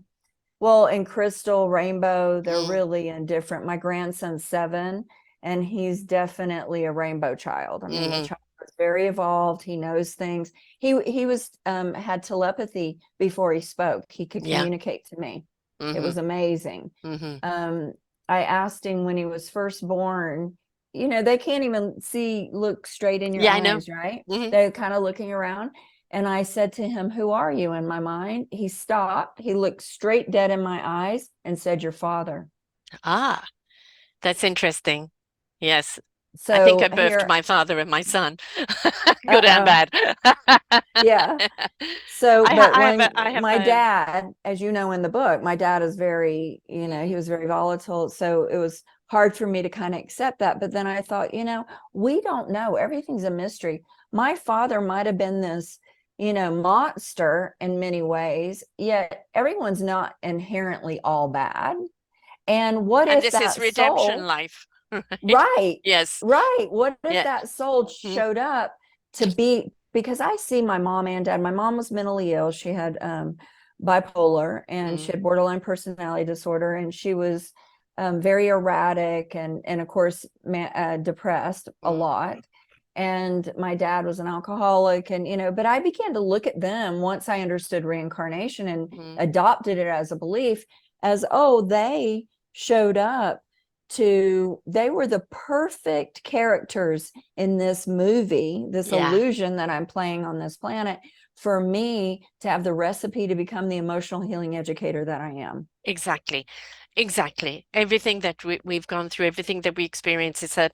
Speaker 2: Well, in Crystal, Rainbow, they're
Speaker 1: Mm,
Speaker 2: really indifferent. My grandson's 7, and he's definitely a rainbow child. I mean, the
Speaker 1: mm,
Speaker 2: child is very evolved. He knows things. He was had telepathy before he spoke. He could
Speaker 1: yeah.
Speaker 2: communicate to me. It
Speaker 1: Mm-hmm.
Speaker 2: was amazing.
Speaker 1: Mm-hmm.
Speaker 2: Um, I asked him when he was first born, they can't even look straight in your
Speaker 1: Yeah, I know.
Speaker 2: eyes, right?
Speaker 1: Mm-hmm.
Speaker 2: They're kind of looking around. And I said to him, "Who are you?" In my mind, he stopped. He looked straight dead in my eyes and said, "Your father."
Speaker 1: Ah, that's interesting. Yes. I think I
Speaker 2: So
Speaker 1: birthed
Speaker 2: here,
Speaker 1: my father and my son, good and
Speaker 2: uh-oh.
Speaker 1: bad.
Speaker 2: Yeah. So, but
Speaker 1: I have
Speaker 2: my dad, as you know in the book, my dad is very, he
Speaker 1: mm,
Speaker 2: was very volatile. So it was hard for me to kind of accept that. But then I thought, we don't know. Everything's a mystery. My father might have been this, monster in many ways, yet everyone's not inherently all bad. And what
Speaker 1: and
Speaker 2: if
Speaker 1: this is
Speaker 2: that
Speaker 1: redemption
Speaker 2: soul,
Speaker 1: life, right?
Speaker 2: right,
Speaker 1: Yes.
Speaker 2: right, what if
Speaker 1: Yeah.
Speaker 2: that soul
Speaker 1: Mm,
Speaker 2: showed up to be, because I see my mom and dad. My mom was mentally ill. She had bipolar, and she
Speaker 1: mm,
Speaker 2: had borderline personality disorder, and she was very erratic, and of course depressed a
Speaker 1: mm,
Speaker 2: lot. And my dad was an alcoholic, and but I began to look at them once I understood reincarnation and
Speaker 1: mm.
Speaker 2: adopted it as a belief, as, oh, they showed up they were the perfect characters in this movie, this
Speaker 1: Yeah,
Speaker 2: illusion that I'm playing on this planet, for me to have the recipe to become the emotional healing educator that I am.
Speaker 1: exactly. Exactly. Everything that we've gone through, everything that we experience is that,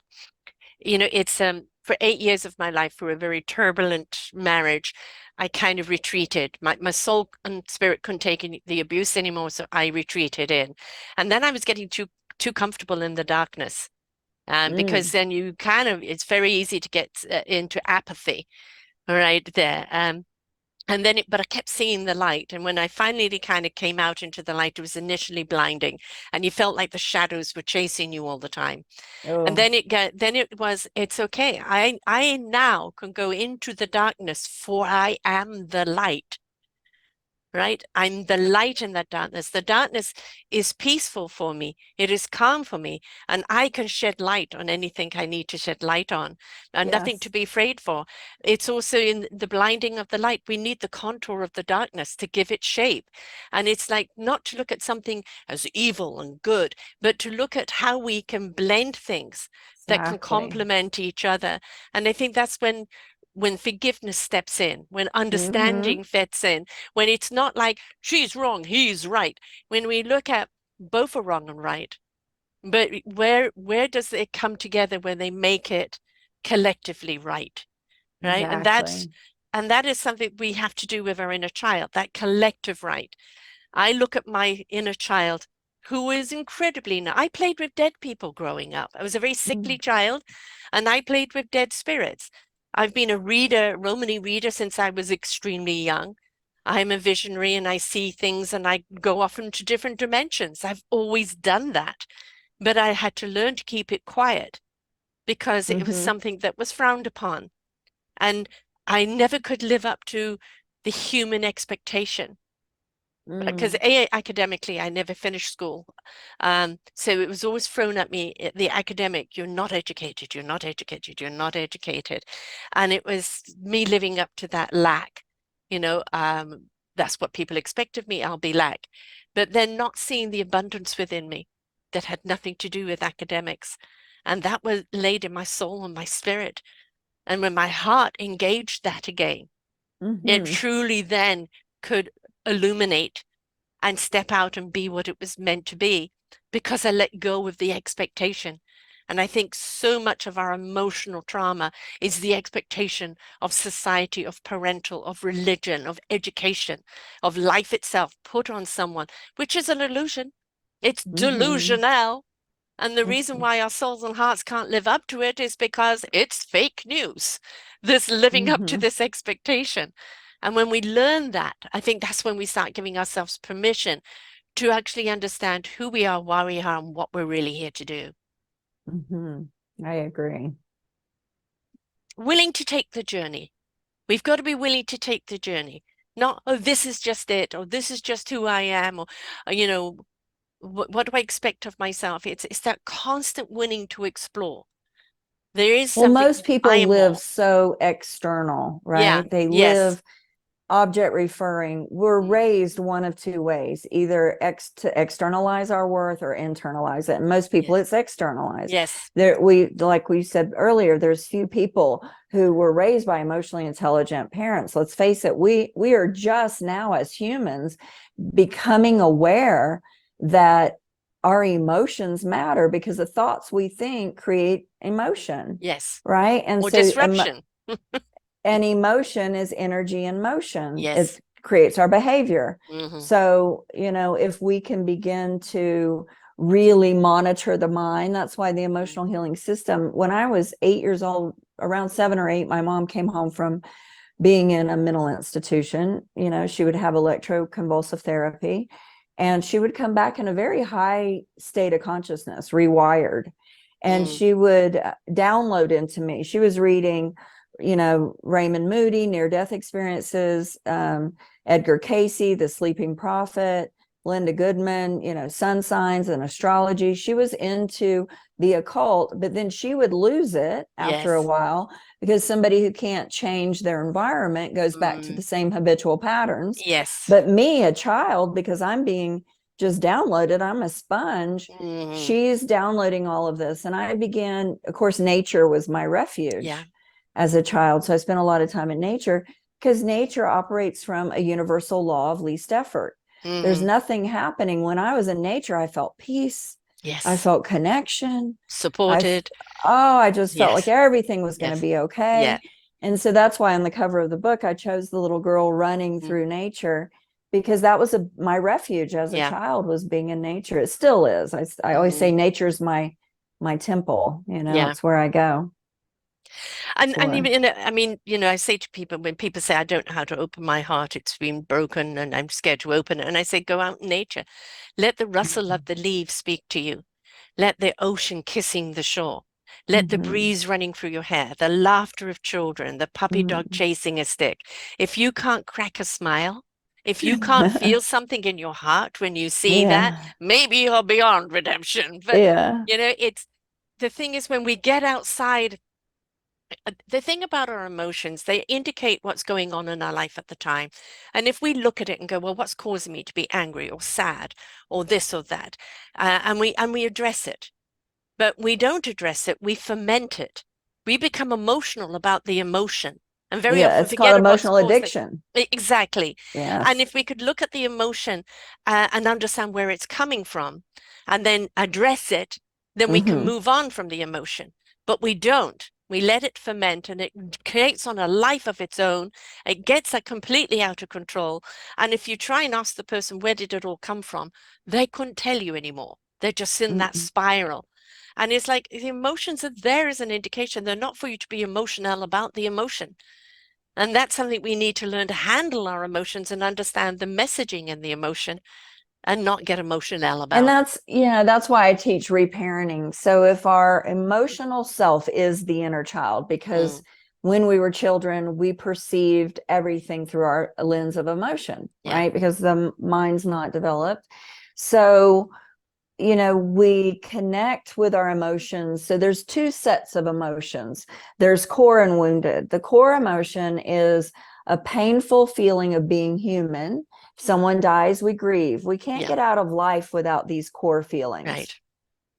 Speaker 1: it's for 8 years of my life, for a very turbulent marriage, I kind of retreated. My soul and spirit couldn't take the abuse anymore, so I retreated in. And then I was getting too comfortable in the darkness. Because
Speaker 2: Mm.
Speaker 1: then it's very easy to get into apathy right there. And then but I kept seeing the light. And when I finally kind of came out into the light, it was initially blinding, and you felt like the shadows were chasing you all the time. And
Speaker 2: Oh,
Speaker 1: then it's okay. I now can go into the darkness, for I am the light. Right? I'm the light in that darkness. The darkness is peaceful for me. It is calm for me. And I can shed light on anything I need to shed light on, and nothing to
Speaker 2: yes,
Speaker 1: be afraid for. It's also in the blinding of the light. We need the contour of the darkness to give it shape. And it's like not to look at something as evil and good, but to look at how we can blend things that can
Speaker 2: exactly.
Speaker 1: complement each other. And I think that's when forgiveness steps in, when
Speaker 2: Mm-hmm.
Speaker 1: understanding fits in, when it's not like she's wrong, he's right. When we look at both are wrong and right, but where does it come together when they make it collectively right, right?
Speaker 2: Exactly.
Speaker 1: And that is something we have to do with our inner child, that collective right. I look at my inner child who is incredibly, I played with dead people growing up. I was a very sickly
Speaker 2: Mm.
Speaker 1: child, and I played with dead spirits. I've been a reader, Romany reader, since I was extremely young. I'm a visionary, and I see things and I go off into different dimensions. I've always done that, but I had to learn to keep it quiet because it was
Speaker 2: Mm-hmm.
Speaker 1: something that was frowned upon. And I never could live up to the human expectation because
Speaker 2: Mm.
Speaker 1: academically I never finished school, so it was always thrown at me, the academic, you're not educated, you're not educated, you're not educated. And it was me living up to that lack, you know um, that's what people expect of me, I'll be lack, but then not seeing the abundance within me that had nothing to do with academics. And that was laid in my soul and my spirit, and when my heart engaged that again, it
Speaker 2: Mm-hmm.
Speaker 1: truly then could illuminate and step out and be what it was meant to be, because I let go of the expectation. And I think so much of our emotional trauma is the expectation of society, of parental, of religion, of education, of life itself put on someone, which is an illusion. It's
Speaker 2: Mm-hmm.
Speaker 1: delusional. And the
Speaker 2: It's,
Speaker 1: reason why our souls and hearts can't live up to it is because it's fake news, this living up to
Speaker 2: mm-hmm.
Speaker 1: this expectation. And when we learn that, I think that's when we start giving ourselves permission to actually understand who we are, why we are, and what we're really here to do.
Speaker 2: Mm-hmm. I agree.
Speaker 1: Willing to take the journey. We've got to be willing to take the journey. Not, oh, this is just it, or this is just who I am, or, what do I expect of myself? It's that constant willing to explore. There is
Speaker 2: Well,
Speaker 1: something
Speaker 2: most
Speaker 1: I
Speaker 2: people
Speaker 1: am
Speaker 2: live
Speaker 1: more.
Speaker 2: so external,
Speaker 1: Yeah.
Speaker 2: right? They
Speaker 1: Yes.
Speaker 2: live object referring. We're
Speaker 1: Mm.
Speaker 2: raised one of two ways, either to externalize our worth or internalize it. And most people,
Speaker 1: Yes.
Speaker 2: it's externalized.
Speaker 1: Yes.
Speaker 2: Like we said earlier, there's few people who were raised by emotionally intelligent parents. Let's face it, we are just now as humans becoming aware that our emotions matter, because the thoughts we think create emotion,
Speaker 1: Yes.
Speaker 2: right? And
Speaker 1: Or
Speaker 2: so
Speaker 1: disruption.
Speaker 2: and emotion is energy in motion.
Speaker 1: Yes.
Speaker 2: It creates our behavior.
Speaker 1: Hmm.
Speaker 2: So, if we can begin to really monitor the mind, that's why the emotional healing system, when I was 8 years old, around 7 or 8, my mom came home from being in a mental institution. She would have electroconvulsive therapy, and she would come back in a very high state of consciousness, rewired. And
Speaker 1: Mm.
Speaker 2: she would download into me. She was reading, Raymond Moody, near death experiences, Edgar Casey, The Sleeping Prophet, Linda Goodman, sun signs and astrology. She was into the occult, but then she would lose it after a
Speaker 1: Yes.
Speaker 2: while, because somebody who can't change their environment goes back to
Speaker 1: Mm.
Speaker 2: the same habitual patterns.
Speaker 1: Yes.
Speaker 2: But me, a child, because I'm being just downloaded, I'm a sponge,
Speaker 1: Hmm.
Speaker 2: she's downloading all of this. And I began, of course, nature was my
Speaker 1: Yeah.
Speaker 2: refuge as a child. So I spent a lot of time in nature, because nature operates from a universal law of least effort. There's
Speaker 1: Hmm.
Speaker 2: nothing happening. When I was in nature, I felt peace. I
Speaker 1: Yes.
Speaker 2: felt connection. I,
Speaker 1: Supported.
Speaker 2: I just felt like
Speaker 1: Yes.
Speaker 2: everything was going to
Speaker 1: Yes.
Speaker 2: be
Speaker 1: Yeah.
Speaker 2: okay. And so that's why on the cover of the book, I chose the little girl running
Speaker 1: Mm.
Speaker 2: through nature, because that was my refuge as a
Speaker 1: Yeah.
Speaker 2: child, was being in nature. It still is. I always say
Speaker 1: Mm.
Speaker 2: nature's my temple.
Speaker 1: Yeah.
Speaker 2: It's where I go.
Speaker 1: And
Speaker 2: Sure.
Speaker 1: even, I mean, I say to people, when people say, I don't know how to open my heart, it's been broken and I'm scared to open it. And I say, go out in nature. Let the rustle of the leaves speak to you. Let the ocean kissing the shore. Let the
Speaker 2: Mm-hmm.
Speaker 1: breeze running through your hair, the laughter of children, the puppy dog
Speaker 2: Mm-hmm.
Speaker 1: chasing a stick. If you can't crack a smile, if you can't feel something in your heart when you see that,
Speaker 2: Yeah.
Speaker 1: maybe you're beyond redemption. But,
Speaker 2: Yeah.
Speaker 1: it's the thing is, when we get outside, the thing about our emotions, they indicate what's going on in our life at the time. And if we look at it and go, well, what's causing me to be angry or sad or this or that, and we address it, but we don't address it, we ferment it. We become emotional about the emotion and very
Speaker 2: Yeah.
Speaker 1: often
Speaker 2: It's called
Speaker 1: forget what's
Speaker 2: emotional
Speaker 1: caused it.
Speaker 2: addiction.
Speaker 1: Exactly. And
Speaker 2: Yes.
Speaker 1: if we could look at the emotion and understand where it's coming from and then address it, then we can
Speaker 2: Mm-hmm.
Speaker 1: move on from the emotion. But we don't. We let it ferment and it creates on a life of its own. It gets completely out of control. And if you try and ask the person, where did it all come from? They couldn't tell you anymore. They're just in that
Speaker 2: Mm-hmm.
Speaker 1: spiral. And it's like the emotions are there as an indication. They're not for you to be emotional about the emotion. And that's something we need to learn, to handle our emotions and understand the messaging in the emotion and not get emotional
Speaker 2: And
Speaker 1: about.
Speaker 2: that's why I teach reparenting. So if our emotional self is the inner child, because
Speaker 1: Mm,
Speaker 2: when we were children, we perceived everything through our lens of emotion,
Speaker 1: yeah.
Speaker 2: right? Because the mind's not developed. So, we connect with our emotions. So there's two sets of emotions. There's core and wounded. The core emotion is a painful feeling of being human. If someone dies, we grieve. We can't
Speaker 1: Yeah.
Speaker 2: get out of life without these core feelings.
Speaker 1: Right.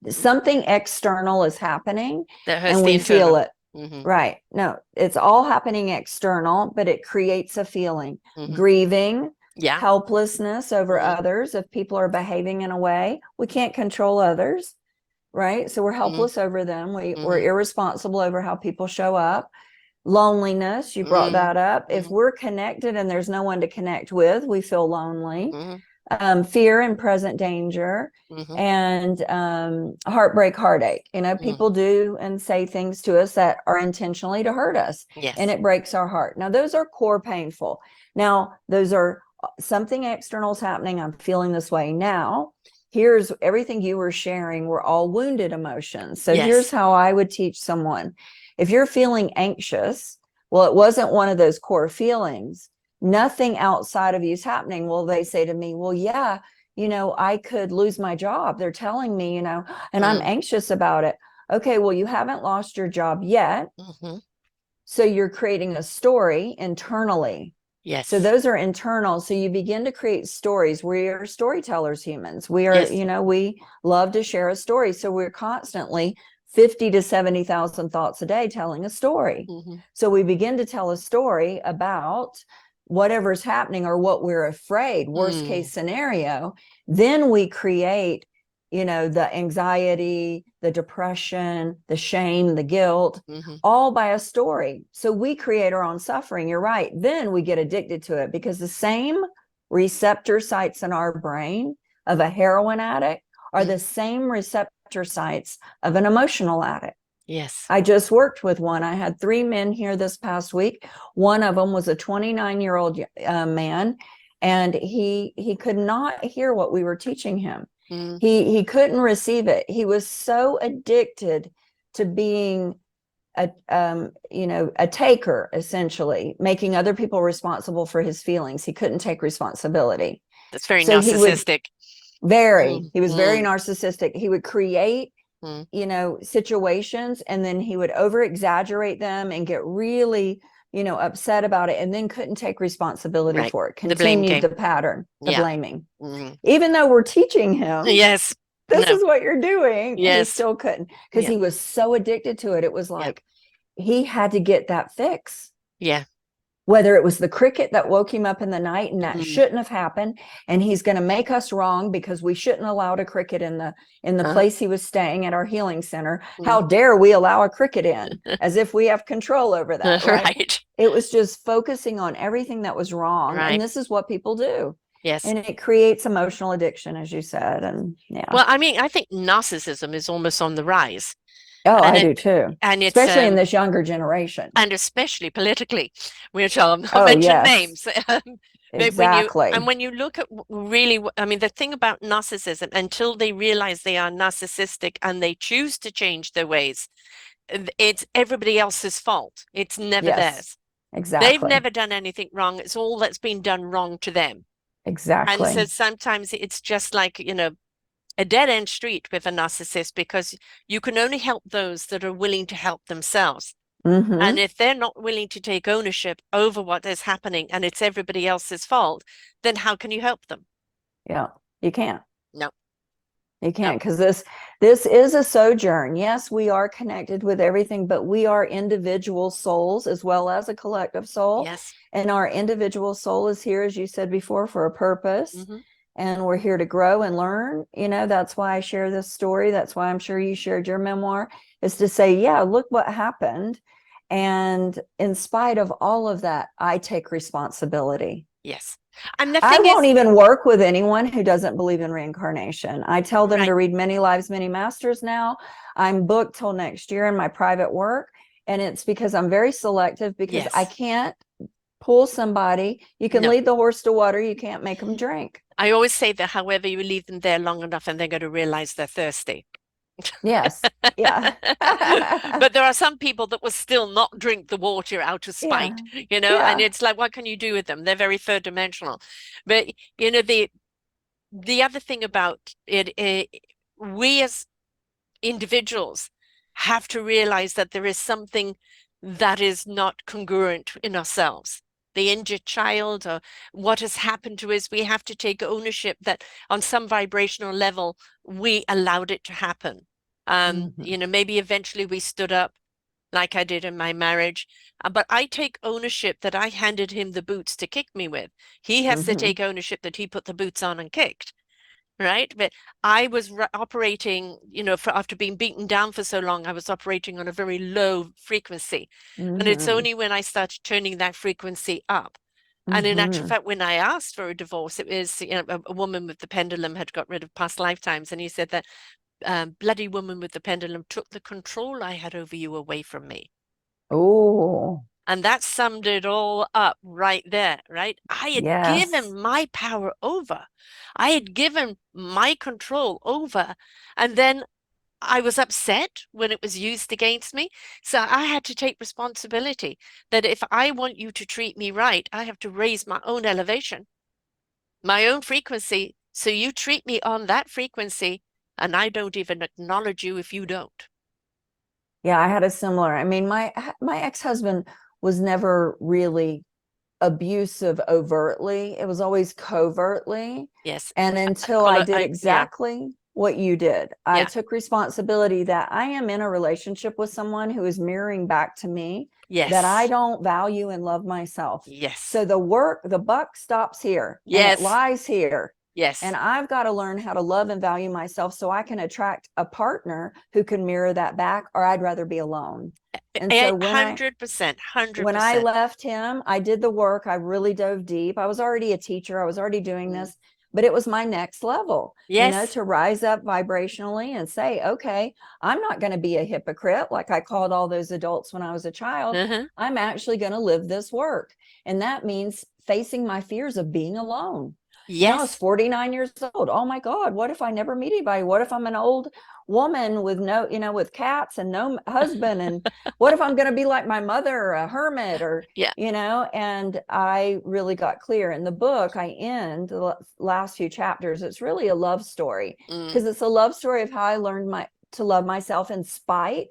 Speaker 2: Something external is happening
Speaker 1: That hurts
Speaker 2: and
Speaker 1: the
Speaker 2: we feel
Speaker 1: internal.
Speaker 2: it.
Speaker 1: Hmm.
Speaker 2: Right. No, it's all happening external, but it creates a feeling.
Speaker 1: Hmm.
Speaker 2: Grieving,
Speaker 1: Yeah.
Speaker 2: helplessness over
Speaker 1: Hmm.
Speaker 2: others. If people are behaving in a way, we can't control others, right? So we're
Speaker 1: Hmm.
Speaker 2: helpless over them. We're
Speaker 1: Hmm.
Speaker 2: irresponsible over how people show up. Loneliness, you brought
Speaker 1: Hmm.
Speaker 2: that up. If
Speaker 1: Hmm.
Speaker 2: we're connected and there's no one to connect with, we feel lonely.
Speaker 1: Hmm.
Speaker 2: Fear and present danger,
Speaker 1: Hmm.
Speaker 2: and heartbreak, heartache.
Speaker 1: Hmm.
Speaker 2: People do and say things to us that are intentionally to hurt us, and
Speaker 1: Yes.
Speaker 2: it breaks our heart. Now, those are core painful. Now, those are something external is happening. I'm feeling this way now. here's everything you were sharing were all wounded emotions. So here's
Speaker 1: Yes.
Speaker 2: how I would teach someone. If you're feeling anxious, well, it wasn't one of those core feelings. Nothing outside of you is happening. Well, they say to me, well, yeah, I could lose my job. They're telling me, and I'm anxious about it. Okay, well, you haven't lost your job yet. So you're creating a story internally. So
Speaker 1: Yes.
Speaker 2: those are internal. So you begin to create stories. We are storytellers, humans. We are,
Speaker 1: Yes.
Speaker 2: we love to share a story. So we're constantly 50 to 70,000 thoughts a day telling a story. So we begin to tell a story about whatever's happening or what we're afraid, worst case scenario. Then we create, the anxiety, the depression, the shame, the guilt, all by a story. So we create our own suffering. You're right. Then we get addicted to it because the same receptor sites in our brain of a heroin addict are the same receptor sites of an emotional addict.
Speaker 1: Yes.
Speaker 2: I just worked with one. I had 3 men here this past week. One of them was a 29-year-old man, and he could not hear what we were teaching him. He couldn't receive it. He was so addicted to being a taker, essentially making other people responsible for his feelings. He couldn't take responsibility.
Speaker 1: That's very
Speaker 2: So he was
Speaker 1: narcissistic.
Speaker 2: very narcissistic. He would create situations, and then he would over exaggerate them and get really upset about it, and then couldn't take responsibility for it.
Speaker 1: The blame
Speaker 2: Continued
Speaker 1: game.
Speaker 2: the pattern, the blaming.
Speaker 1: Mm-hmm.
Speaker 2: Even though we're teaching him,
Speaker 1: Yes.
Speaker 2: this
Speaker 1: No.
Speaker 2: is what you're doing, and he
Speaker 1: Yes.
Speaker 2: still couldn't, because he was so addicted to it. It was like he had to get that fix.
Speaker 1: Yeah.
Speaker 2: Whether it was the cricket that woke him up in the night, and that shouldn't have happened, and he's going to make us wrong because we shouldn't allow a cricket in the place he was staying at our healing center. How dare we allow a cricket in, as if we have control over that, right?
Speaker 1: Right.
Speaker 2: It was just focusing on everything that was wrong,
Speaker 1: Right.
Speaker 2: and this is what people do.
Speaker 1: Yes.
Speaker 2: And it creates emotional addiction, as you said. And
Speaker 1: Well, I mean, I think narcissism is almost on the rise.
Speaker 2: Oh,
Speaker 1: and
Speaker 2: I do too.
Speaker 1: And it's
Speaker 2: especially in this younger generation.
Speaker 1: And especially politically, which I'll not
Speaker 2: Oh,
Speaker 1: mention
Speaker 2: yes.
Speaker 1: names. But
Speaker 2: Exactly.
Speaker 1: when you look at really, I mean, the thing about narcissism, until they realize they are narcissistic and they choose to change their ways, it's everybody else's fault. It's never theirs.
Speaker 2: Exactly.
Speaker 1: They've never done anything wrong. It's all that's been done wrong to them.
Speaker 2: Exactly.
Speaker 1: And so sometimes it's just like, a dead end street with a narcissist, because you can only help those that are willing to help themselves. And if they're not willing to take ownership over what is happening and it's everybody else's fault, then how can you help them?
Speaker 2: Yeah, you can't.
Speaker 1: No.
Speaker 2: You can't, because this is a sojourn. Yes, we are connected with everything, but we are individual souls as well as a collective soul.
Speaker 1: Yes.
Speaker 2: And our individual soul is here, as you said before, for a purpose. And we're here to grow and learn. That's why I share this story. That's why I'm sure you shared your memoir, is to say, yeah, look what happened. And in spite of all of that, I take responsibility.
Speaker 1: Yes. And
Speaker 2: I won't even work with anyone who doesn't believe in reincarnation. I tell them to read Many Lives, Many Masters now. I'm booked till next year in my private work. And it's because I'm very selective, because I can't pull somebody. You can lead the horse to water. You can't make them drink.
Speaker 1: I always say that, however, you leave them there long enough and they're going to realize they're thirsty.
Speaker 2: Yes. Yeah.
Speaker 1: But there are some people that will still not drink the water out of spite, and it's like, what can you do with them? They're very third dimensional. But, the other thing about it, we as individuals have to realize that there is something that is not congruent in ourselves. The injured child, or what has happened to us, we have to take ownership that on some vibrational level, we allowed it to happen. Maybe eventually we stood up like I did in my marriage, but I take ownership that I handed him the boots to kick me with. He has to take ownership that he put the boots on and kicked. Right. But I was operating, after being beaten down for so long, I was operating on a very low frequency. And it's only when I started turning that frequency up. And in actual fact, when I asked for a divorce, it was, a woman with the pendulum had got rid of past lifetimes. And he said that bloody woman with the pendulum took the control I had over you away from me.
Speaker 2: Oh.
Speaker 1: And that summed it all up right there, right? I had
Speaker 2: Yes.
Speaker 1: given my power over. I had given my control over. And then I was upset when it was used against me. So I had to take responsibility that if I want you to treat me right, I have to raise my own elevation, my own frequency. So you treat me on that frequency, and I don't even acknowledge you if you don't.
Speaker 2: Yeah, I had a similar. I mean, my ex-husband was never really abusive overtly. It was always covertly.
Speaker 1: Yes.
Speaker 2: And
Speaker 1: I
Speaker 2: until
Speaker 1: call
Speaker 2: I
Speaker 1: it,
Speaker 2: did
Speaker 1: yeah,
Speaker 2: exactly what you did, I
Speaker 1: yeah,
Speaker 2: took responsibility that I am in a relationship with someone who is mirroring back to me that I
Speaker 1: yes,
Speaker 2: don't value and love myself.
Speaker 1: yes,
Speaker 2: So the buck stops here and it
Speaker 1: yes,
Speaker 2: lies here. And
Speaker 1: yes.
Speaker 2: I've got to learn how to love and value myself so I can attract a partner who can mirror that back, or I'd rather be alone. And so
Speaker 1: 100%,
Speaker 2: when I
Speaker 1: 100%.
Speaker 2: left him, I did the work. I really dove deep. I was already a teacher. I was already doing
Speaker 1: Mm.
Speaker 2: this, but it was my next level,
Speaker 1: Yes.
Speaker 2: to rise up vibrationally and say, okay, I'm not going to be a hypocrite like I called all those adults when I was a child.
Speaker 1: Uh-huh.
Speaker 2: I'm actually going to live this work. And that means facing my fears of being alone. I was
Speaker 1: Yes.
Speaker 2: 49 years old. Oh my God, what if I never meet anybody? What if I'm an old woman with no, with cats and no husband? And what if I'm going to be like my mother, a hermit, or,
Speaker 1: Yeah.
Speaker 2: and I really got clear. In the book, I end the last few chapters. It's really a love story
Speaker 1: Mm.
Speaker 2: because it's a love story of how I learned to love myself in spite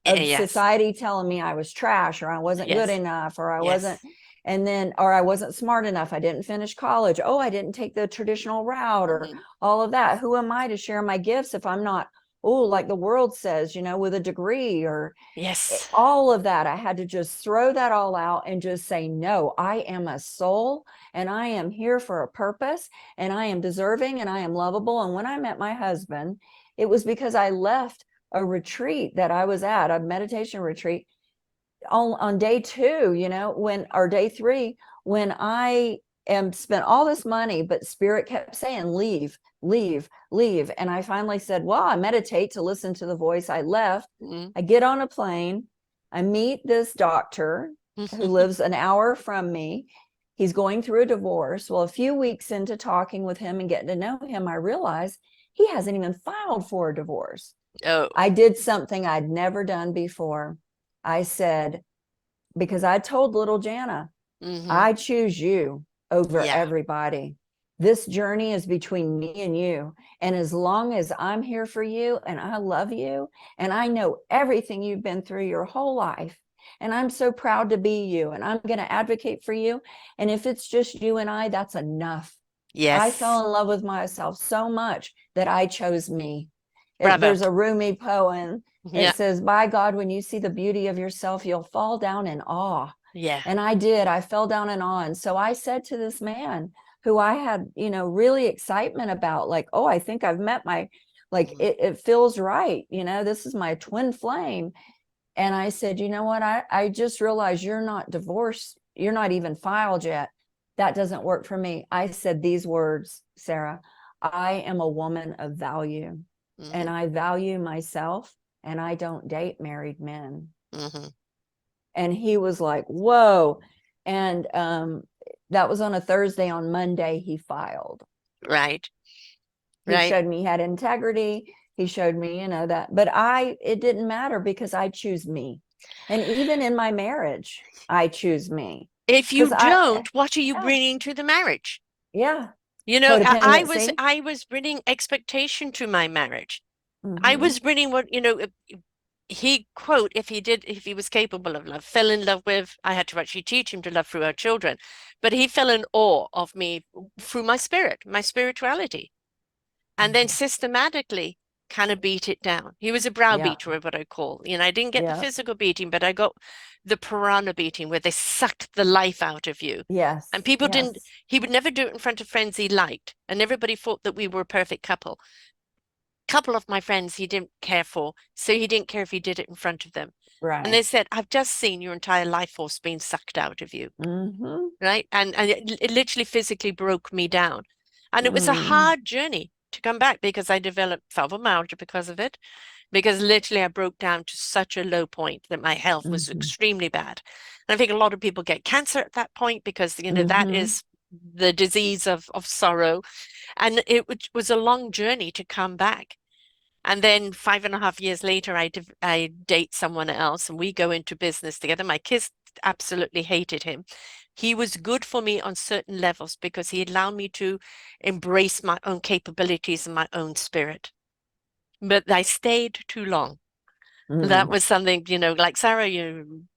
Speaker 2: of
Speaker 1: Yes.
Speaker 2: society telling me I was trash or I wasn't good
Speaker 1: Yes.
Speaker 2: enough or I wasn't,
Speaker 1: Yes.
Speaker 2: and then, or I wasn't smart enough. I didn't finish college. Oh, I didn't take the traditional route or
Speaker 1: Mm-hmm.
Speaker 2: all of that. Who am I to share my gifts if I'm not, oh, like the world says, with a degree or
Speaker 1: Yes.
Speaker 2: all of that? I had to just throw that all out and just say, no, I am a soul and I am here for a purpose and I am deserving and I am lovable. And when I met my husband, it was because I left a retreat that I was at, a meditation retreat on day two, when, or day three, when I am spent all this money, but spirit kept saying, leave, leave, leave. And I finally said, well, I meditate to listen to the voice. I left.
Speaker 1: Mm.
Speaker 2: I get on a plane. I meet this doctor who lives an hour from me. He's going through a divorce. Well, a few weeks into talking with him and getting to know him, I realized he hasn't even filed for a divorce.
Speaker 1: Oh.
Speaker 2: I did something I'd never done before. I said, because I told little Jana,
Speaker 1: Mm-hmm.
Speaker 2: I choose you over
Speaker 1: Yeah.
Speaker 2: everybody. This journey is between me and you. And as long as I'm here for you and I love you and I know everything you've been through your whole life, and I'm so proud to be you and I'm going to advocate for you. And if it's just you and I, that's enough. I
Speaker 1: Yes.
Speaker 2: fell in love with myself so much that I chose me.
Speaker 1: Bravo.
Speaker 2: There's a Rumi poem. It
Speaker 1: Yeah.
Speaker 2: says, by God, when you see the beauty of yourself, you'll fall down in awe.
Speaker 1: Yeah.
Speaker 2: And I did. I fell down in awe. And so I said to this man who I had, really excitement about, like, oh, I think I've met my, like,
Speaker 1: Mm-hmm.
Speaker 2: it feels right. This is my twin flame. And I said, you know what? I just realized you're not divorced. You're not even filed yet. That doesn't work for me. I said these words, Sarah, I am a woman of value and
Speaker 1: Mm-hmm.
Speaker 2: I value myself and I don't date married men.
Speaker 1: Mm-hmm.
Speaker 2: And he was like, whoa. And that was on a Thursday. On Monday, he filed.
Speaker 1: Right.
Speaker 2: He
Speaker 1: Right.
Speaker 2: showed me he had integrity. He showed me, that, but it didn't matter because I choose me. And even in my marriage, I choose me.
Speaker 1: If you
Speaker 2: Because
Speaker 1: don't, what are you
Speaker 2: yeah,
Speaker 1: bringing to the marriage?
Speaker 2: yeah,
Speaker 1: You know,
Speaker 2: codependency.
Speaker 1: I was bringing expectation to my marriage. I
Speaker 2: Mm-hmm.
Speaker 1: was bringing what, he quote, if he was capable of love, fell in love with, I had to actually teach him to love through our children, but he fell in awe of me through my spirit, my spirituality, and then
Speaker 2: Mm-hmm.
Speaker 1: systematically kind of beat it down. He was a
Speaker 2: Yeah,
Speaker 1: browbeater, what I call. I didn't get the
Speaker 2: yeah,
Speaker 1: physical beating, but I got the piranha beating where they sucked the life out of you. And
Speaker 2: yes,
Speaker 1: people didn't,
Speaker 2: yes,
Speaker 1: he would never do it in front of friends he liked. And everybody thought that we were a perfect couple. Couple of my friends he didn't care for, so he didn't care if he did it in front of them. And they
Speaker 2: right.
Speaker 1: said, I've just seen your entire life force being sucked out of you.
Speaker 2: Mm-hmm.
Speaker 1: Right. And it literally physically broke me down. And it was a
Speaker 2: Mm.
Speaker 1: hard journey to come back because I developed fibromyalgia because of it. because literally I broke down to such a low point that my health was
Speaker 2: Mm-hmm.
Speaker 1: extremely bad. And I think a lot of people get cancer at that point because, that
Speaker 2: Mm-hmm.
Speaker 1: is the disease of sorrow. And it was a long journey to come back. And then 5.5 years later, I date someone else and we go into business together. My kids absolutely hated him. He was good for me on certain levels because he allowed me to embrace my own capabilities and my own spirit. But I stayed too long. That
Speaker 2: Mm.
Speaker 1: was something, like Sarah,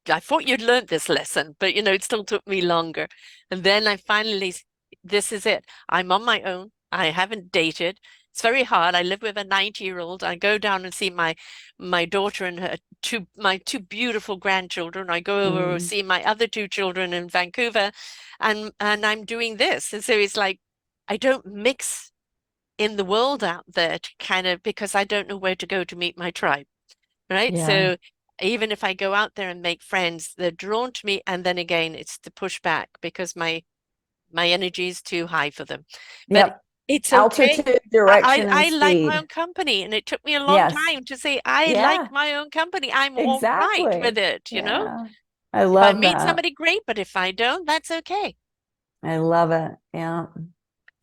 Speaker 1: I thought you'd learned this lesson, but it still took me longer. And then I finally, this is it. I'm on my own. I haven't dated. It's very hard. I live with a 90-year-old. I go down and see my daughter and my two beautiful grandchildren. I go over and
Speaker 2: Mm.
Speaker 1: see my other two children in Vancouver, and I'm doing this. And so it's like I don't mix in the world out there to kind of because I don't know where to go to meet my tribe. Right.
Speaker 2: Yeah.
Speaker 1: So even if I go out there and make friends, they're drawn to me. And then again, it's to push back because my energy is too high for them. But
Speaker 2: Yep.
Speaker 1: it's okay.
Speaker 2: Altitude,
Speaker 1: I,
Speaker 2: direction, and
Speaker 1: I I like my
Speaker 2: speed.
Speaker 1: own company, and it took me a long
Speaker 2: Yes.
Speaker 1: time to say I like
Speaker 2: Yeah,
Speaker 1: my own company. I'm all right with
Speaker 2: exactly.
Speaker 1: it.
Speaker 2: Yeah. I
Speaker 1: If I
Speaker 2: love
Speaker 1: meet
Speaker 2: that.
Speaker 1: somebody, great, but if I don't, that's okay.
Speaker 2: I love it. Yeah.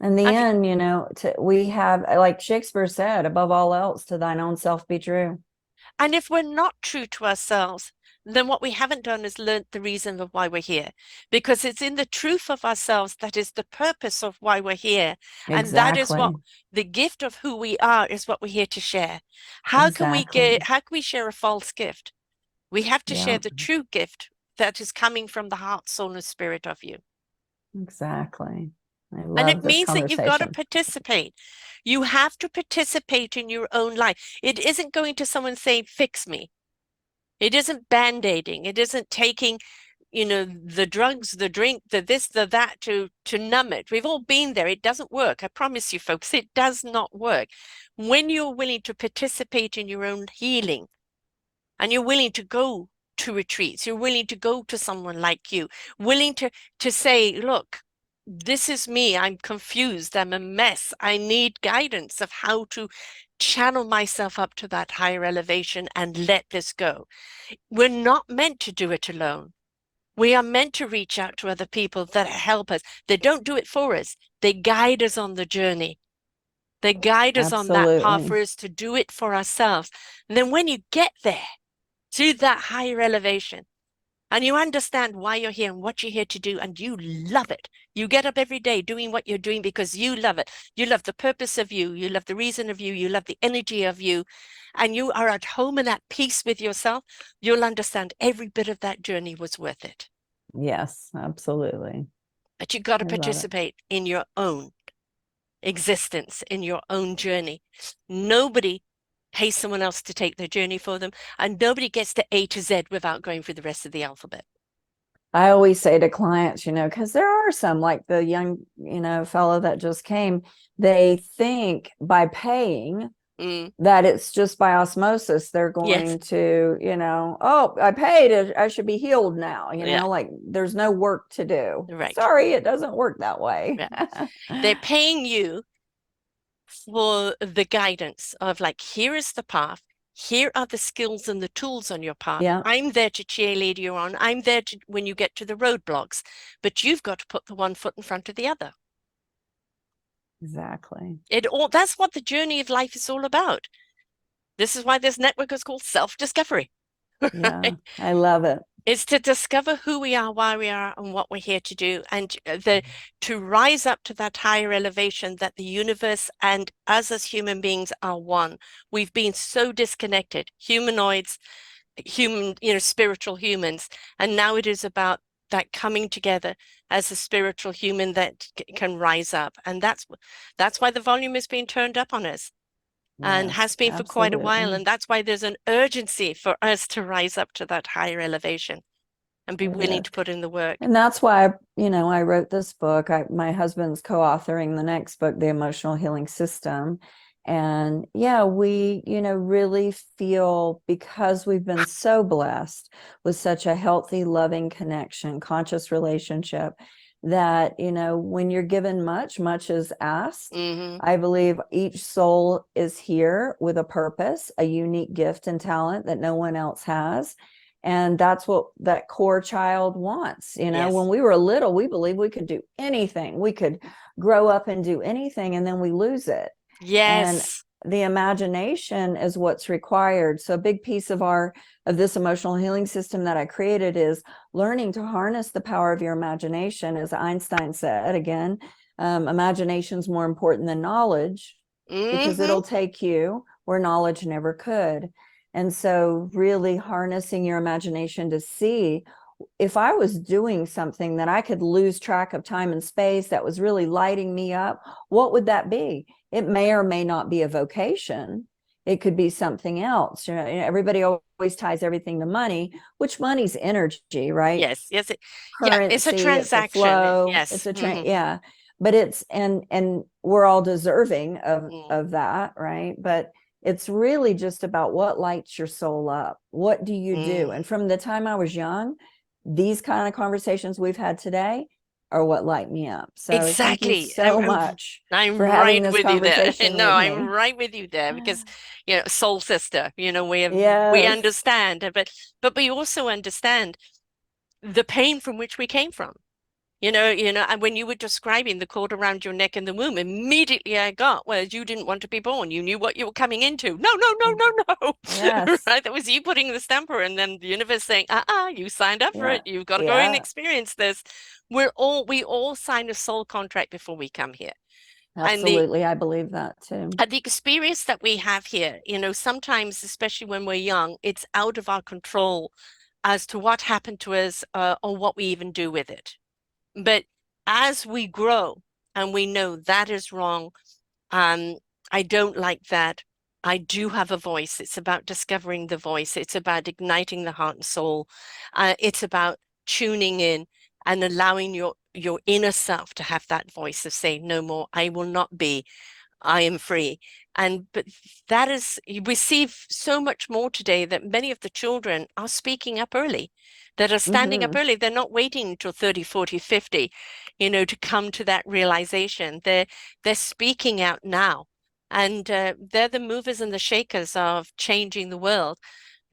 Speaker 2: In the
Speaker 1: I mean,
Speaker 2: end, we have, like Shakespeare said, above all else, to thine own self be true.
Speaker 1: And if we're not true to ourselves, then what we haven't done is learnt the reason of why we're here. Because it's in the truth of ourselves that is the purpose of why we're here. And that is what
Speaker 2: Exactly.
Speaker 1: the gift of who we are is what we're here to share.
Speaker 2: Exactly.
Speaker 1: How can we share a false gift? We have to share
Speaker 2: Yeah,
Speaker 1: the true gift that is coming from the heart, soul, and spirit of you.
Speaker 2: exactly. I
Speaker 1: And it
Speaker 2: love this
Speaker 1: means that you've got to
Speaker 2: conversation.
Speaker 1: participate. You have to participate in your own life. It isn't going to someone saying, fix me. It isn't band-aiding. It isn't taking, the drugs, the drink, the this, the that to numb it. We've all been there. It doesn't work. I promise you, folks, it does not work. When you're willing to participate in your own healing and you're willing to go to retreats, you're willing to go to someone like you, willing to say, look, this is me. I'm confused. I'm a mess. I need guidance of how to channel myself up to that higher elevation and let this go. We're not meant to do it alone. We are meant to reach out to other people that help us. They don't do it for us. They guide us on the journey. They guide us on that path
Speaker 2: Absolutely.
Speaker 1: for us to do it for ourselves. And then when you get there to that higher elevation, and you understand why you're here and what you're here to do, and you love it. You get up every day doing what you're doing because you love it. You love the purpose of you love the reason of you love the energy of you, and you are at home and at peace with yourself. You'll understand every bit of that journey was worth it.
Speaker 2: Yes, absolutely.
Speaker 1: But you got to
Speaker 2: I love it.
Speaker 1: participate in your own existence, in your own journey. Nobody pays someone else to take their journey for them, and nobody gets to A to Z without going through the rest of the alphabet.
Speaker 2: I always say to clients, because there are some like the young, fellow that just came, they think by paying
Speaker 1: Mm,
Speaker 2: that it's just by osmosis they're
Speaker 1: yes,
Speaker 2: going to, oh, I paid, I should be healed now,
Speaker 1: yeah,
Speaker 2: like there's no work to do.
Speaker 1: right.
Speaker 2: Sorry, it doesn't work that way.
Speaker 1: Yeah. They're paying you for the guidance of like, here is the path. Here are the skills and the tools on your path.
Speaker 2: Yeah,
Speaker 1: I'm there to cheerlead you on. I'm there to when you get to the roadblocks, but you've got to put the one foot in front of the other.
Speaker 2: exactly.
Speaker 1: That's what the journey of life is all about. This is why this network is called self-discovery.
Speaker 2: Yeah, I love it.
Speaker 1: It's to discover who we are, why we are, and what we're here to do, and to rise up to that higher elevation that the universe and us as human beings are one. We've been so disconnected, humanoids, spiritual humans, and now it is about that coming together as a spiritual human that can rise up, and that's why the volume is being turned up on us and
Speaker 2: Yes,
Speaker 1: has been for quite a while.
Speaker 2: absolutely.
Speaker 1: And that's why there's an urgency for us to rise up to that higher elevation and be
Speaker 2: It
Speaker 1: willing
Speaker 2: is.
Speaker 1: to put in the work.
Speaker 2: And that's why, I wrote this book. My husband's co-authoring the next book, The Emotional Healing System. And yeah, we, really feel because we've been so blessed with such a healthy, loving connection, conscious relationship, that, you know, when you're given much, much is asked.
Speaker 1: Mm-hmm.
Speaker 2: I believe each soul is here with a purpose, a unique gift and talent that no one else has. And that's what that core child wants. You know, when
Speaker 1: Yes.
Speaker 2: we were little, we believed we could do anything. We could grow up and do anything, and then we lose it. And
Speaker 1: Yes.
Speaker 2: the imagination is what's required. So a big piece of this emotional healing system that I created is learning to harness the power of your imagination. As Einstein said, again, imagination's more important than knowledge, because
Speaker 1: Mm-hmm.
Speaker 2: it'll take you where knowledge never could. And so really harnessing your imagination to see, if I was doing something that I could lose track of time and space that was really lighting me up, what would that be? It may or may not be a vocation. It could be something else. You know, everybody always ties everything to money, which money's energy, right?
Speaker 1: Yes. Yes. Yeah. It's a
Speaker 2: Currency, it's a
Speaker 1: transaction.
Speaker 2: flow, it's
Speaker 1: Yes.
Speaker 2: a
Speaker 1: Mm-hmm.
Speaker 2: yeah. But it's and we're all deserving
Speaker 1: Mm.
Speaker 2: of that, right? But it's really just about what lights your soul up. What do you do?
Speaker 1: Mm.
Speaker 2: And from the time I was young, these kind of conversations we've had today are what light me up. So thank you
Speaker 1: Exactly.
Speaker 2: so much
Speaker 1: I'm
Speaker 2: for having
Speaker 1: right
Speaker 2: this
Speaker 1: with you there.
Speaker 2: conversation
Speaker 1: No,
Speaker 2: with
Speaker 1: I'm
Speaker 2: me.
Speaker 1: right with you there because, soul sister, we
Speaker 2: Yes.
Speaker 1: understand, but we also understand the pain from which we came from. And when you were describing the cord around your neck in the womb, immediately I got, well, you didn't want to be born. You knew what you were coming into. No, no, no, no, no.
Speaker 2: Yes.
Speaker 1: Right? That was you putting the stamper and then the universe saying, you signed up for
Speaker 2: Yeah.
Speaker 1: it. You've got to go and
Speaker 2: Yeah.
Speaker 1: experience this. We all sign a soul contract before we come here. And the
Speaker 2: Absolutely. I believe that too.
Speaker 1: and the experience that we have here, sometimes, especially when we're young, it's out of our control as to what happened to us or what we even do with it. But as we grow and we know that is wrong, um, I don't like that. I do have a voice. It's about discovering the voice. It's about igniting the heart and soul. It's about tuning in and allowing your inner self to have that voice of saying, no more, I will not be. I am free. But that is, we see so much more today that many of the children are speaking up early, that are standing up
Speaker 2: Mm-hmm.
Speaker 1: early. They're not waiting until 30, 40, 50, to come to that realization. They're speaking out now. And they're the movers and the shakers of changing the world.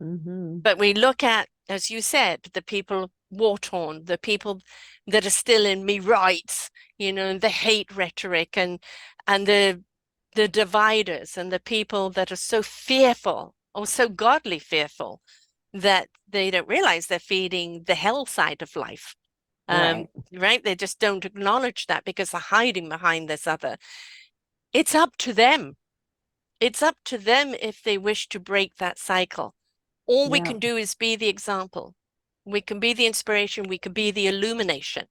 Speaker 2: Mm-hmm.
Speaker 1: But we look at, as you said, the people war torn, the people that are still in me rights, the hate rhetoric and the dividers and the people that are so fearful or so godly fearful that they don't realize they're feeding the hell side of life.
Speaker 2: Right.
Speaker 1: Right? They just don't acknowledge that because they're hiding behind this other. It's up to them. It's up to them if they wish to break that cycle. All we
Speaker 2: Yeah.
Speaker 1: can do is be the example. We can be the inspiration, we can be the illumination,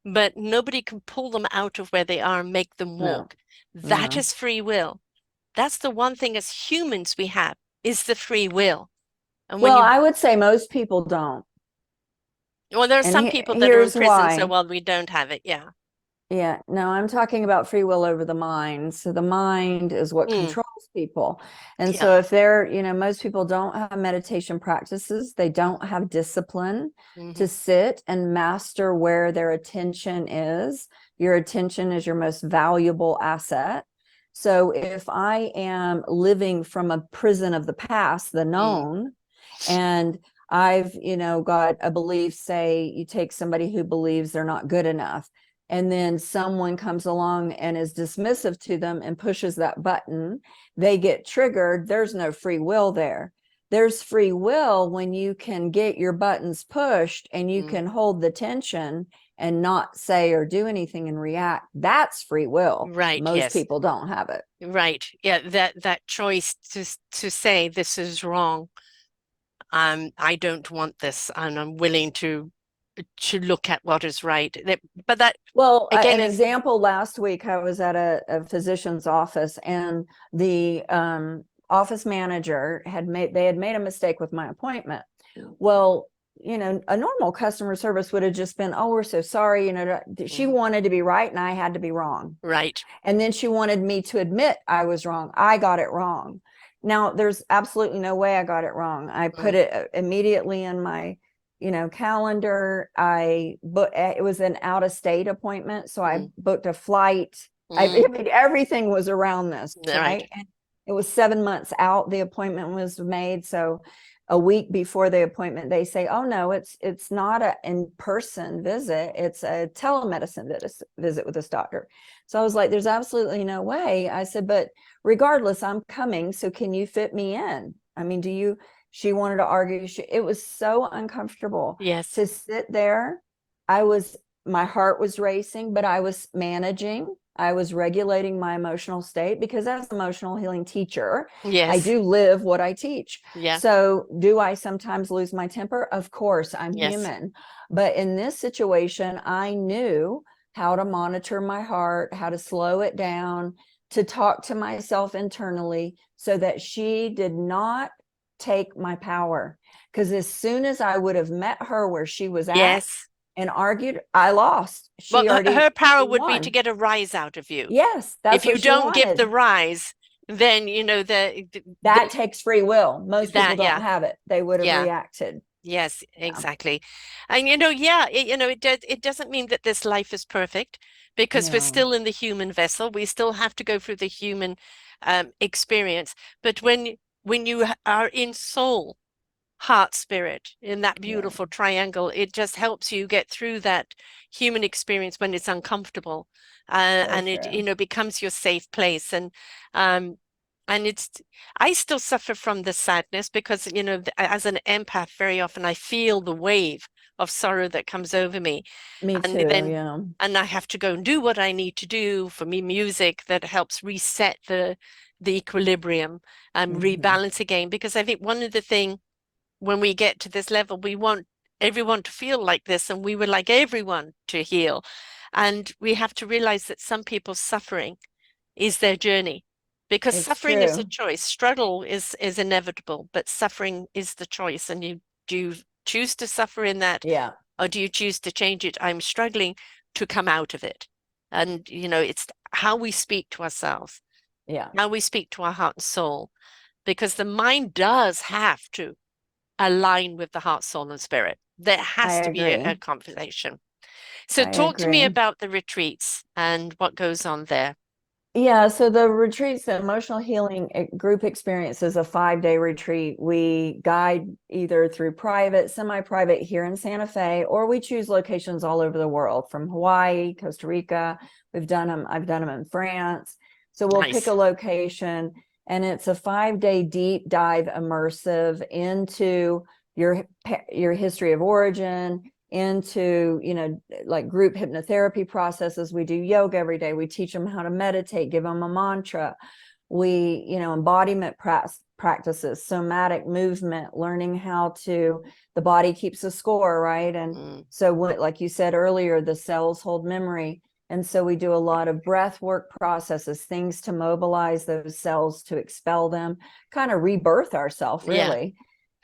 Speaker 1: but nobody can pull them out of where they are and make them
Speaker 2: No.
Speaker 1: walk. That
Speaker 2: No.
Speaker 1: is free will. That's the one thing as humans we have is the free will. And when
Speaker 2: Well,
Speaker 1: you,
Speaker 2: I would say most people don't.
Speaker 1: well, there are
Speaker 2: And
Speaker 1: some people that are in
Speaker 2: here's
Speaker 1: prison, so
Speaker 2: why.
Speaker 1: well, we don't have it. Yeah.
Speaker 2: Yeah, no, I'm talking about free will over the mind. So the mind is what
Speaker 1: Mm,
Speaker 2: controls people. And
Speaker 1: yeah.
Speaker 2: so if most people don't have meditation practices, they don't have discipline
Speaker 1: Hmm.
Speaker 2: to sit and master where their attention is. Your attention is your most valuable asset. So if I am living from a prison of the past, the
Speaker 1: Mm,
Speaker 2: known, and I've, got a belief, say you take somebody who believes they're not good enough, and then someone comes along and is dismissive to them and pushes that button, they get triggered. There's no free will there. There's free will when you can get your buttons pushed and you
Speaker 1: mm.
Speaker 2: can hold the tension and not say or do anything and react. That's free will.
Speaker 1: Right.
Speaker 2: Most
Speaker 1: Yes.
Speaker 2: people don't have it.
Speaker 1: Right. Yeah. That choice to say this is wrong. I don't want this, and I'm willing to look at what is right. But that
Speaker 2: Well,
Speaker 1: again
Speaker 2: an
Speaker 1: is
Speaker 2: example, last week I was at a physician's office, and the office manager they had made a mistake with my appointment. Well, a normal customer service would have just been, oh, we're so sorry. She
Speaker 1: mm,
Speaker 2: wanted to be right and I had to be wrong.
Speaker 1: right.
Speaker 2: And then she wanted me to admit I was wrong. I got it wrong. Now, there's absolutely no way I got it wrong. I put
Speaker 1: Mm,
Speaker 2: it immediately in my calendar. I booked, it was an out of state appointment. So I booked a flight. I mean, everything was around this,
Speaker 1: Right.
Speaker 2: right? And it was 7 months out. The appointment was made. So a week before the appointment, they say, oh no, it's not an in-person visit. It's a telemedicine visit with this doctor. So I was like, there's absolutely no way. I said, but regardless, I'm coming. So can you fit me in? I mean, she wanted to argue. It was so uncomfortable
Speaker 1: Yes.
Speaker 2: to sit there. My heart was racing, but I was managing. I was regulating my emotional state, because as an emotional healing teacher, I
Speaker 1: Yes.
Speaker 2: do live what I teach.
Speaker 1: Yeah.
Speaker 2: So do I sometimes lose my temper? Of course, I'm
Speaker 1: Yes.
Speaker 2: human. But in this situation, I knew how to monitor my heart, how to slow it down, to talk to myself internally so that she did not take my power. Because as soon as I would have met her where she was at
Speaker 1: Yes.
Speaker 2: and argued, I lost.
Speaker 1: Well,
Speaker 2: She already
Speaker 1: her power
Speaker 2: she
Speaker 1: would be to
Speaker 2: won.
Speaker 1: get a rise out of you.
Speaker 2: Yes,
Speaker 1: If
Speaker 2: that's
Speaker 1: you
Speaker 2: what she
Speaker 1: don't give the
Speaker 2: wanted.
Speaker 1: rise, then
Speaker 2: That takes free will. Most people
Speaker 1: that,
Speaker 2: don't
Speaker 1: yeah,
Speaker 2: have it. They would have
Speaker 1: yeah.
Speaker 2: reacted.
Speaker 1: Yes,
Speaker 2: Yeah.
Speaker 1: exactly. And yeah, it doesn't mean that this life is perfect, because we're
Speaker 2: No.
Speaker 1: still in the human vessel. We still have to go through the human experience. But when you are in soul, heart, spirit, in that
Speaker 2: Yeah,
Speaker 1: beautiful triangle, it just helps you get through that human experience when it's uncomfortable,
Speaker 2: so
Speaker 1: and it
Speaker 2: true.
Speaker 1: becomes your safe place. Um, and it's I still suffer from the sadness, because as an empath, very often I feel the wave of sorrow that comes over me,
Speaker 2: Me
Speaker 1: and
Speaker 2: too.
Speaker 1: then
Speaker 2: Yeah.
Speaker 1: I have to go and do what I need to do. For me, music that helps reset the equilibrium and
Speaker 2: Hmm.
Speaker 1: rebalance again, because I think one of the things, when we get to this level, we want everyone to feel like this, and we would like everyone to heal. And we have to realize that some people's suffering is their journey, because
Speaker 2: It's
Speaker 1: suffering is a
Speaker 2: true.
Speaker 1: choice. Struggle is inevitable, but suffering is the choice. And do you choose to suffer in that,
Speaker 2: Yeah.
Speaker 1: or do you choose to change it? I'm struggling to come out of it. And it's how we speak to ourselves,
Speaker 2: Yeah.
Speaker 1: how we speak to our heart and soul, because the mind does have to align with the heart, soul, and spirit. There
Speaker 2: I
Speaker 1: has to be a
Speaker 2: agree.
Speaker 1: conversation. So
Speaker 2: I
Speaker 1: talk to me
Speaker 2: agree.
Speaker 1: about the retreats and what goes on there.
Speaker 2: Yeah, so the retreats, the emotional healing group experience is a 5-day retreat. We guide either through private, semi-private here in Santa Fe, or we choose locations all over the world, from Hawaii, Costa Rica. I've done them in France. So we'll pick a
Speaker 1: Nice.
Speaker 2: location, and it's a 5-day deep dive immersive into your history of origin, into like group hypnotherapy processes. We do yoga every day. We teach them how to meditate, give them a mantra. We embodiment practices, somatic movement, learning how to, the body keeps a score, right? And
Speaker 1: Mm,
Speaker 2: so what, like you said earlier, the cells hold memory. And so we do a lot of breath work processes, things to mobilize those cells, to expel them, kind of rebirth ourselves,
Speaker 1: yeah.
Speaker 2: really.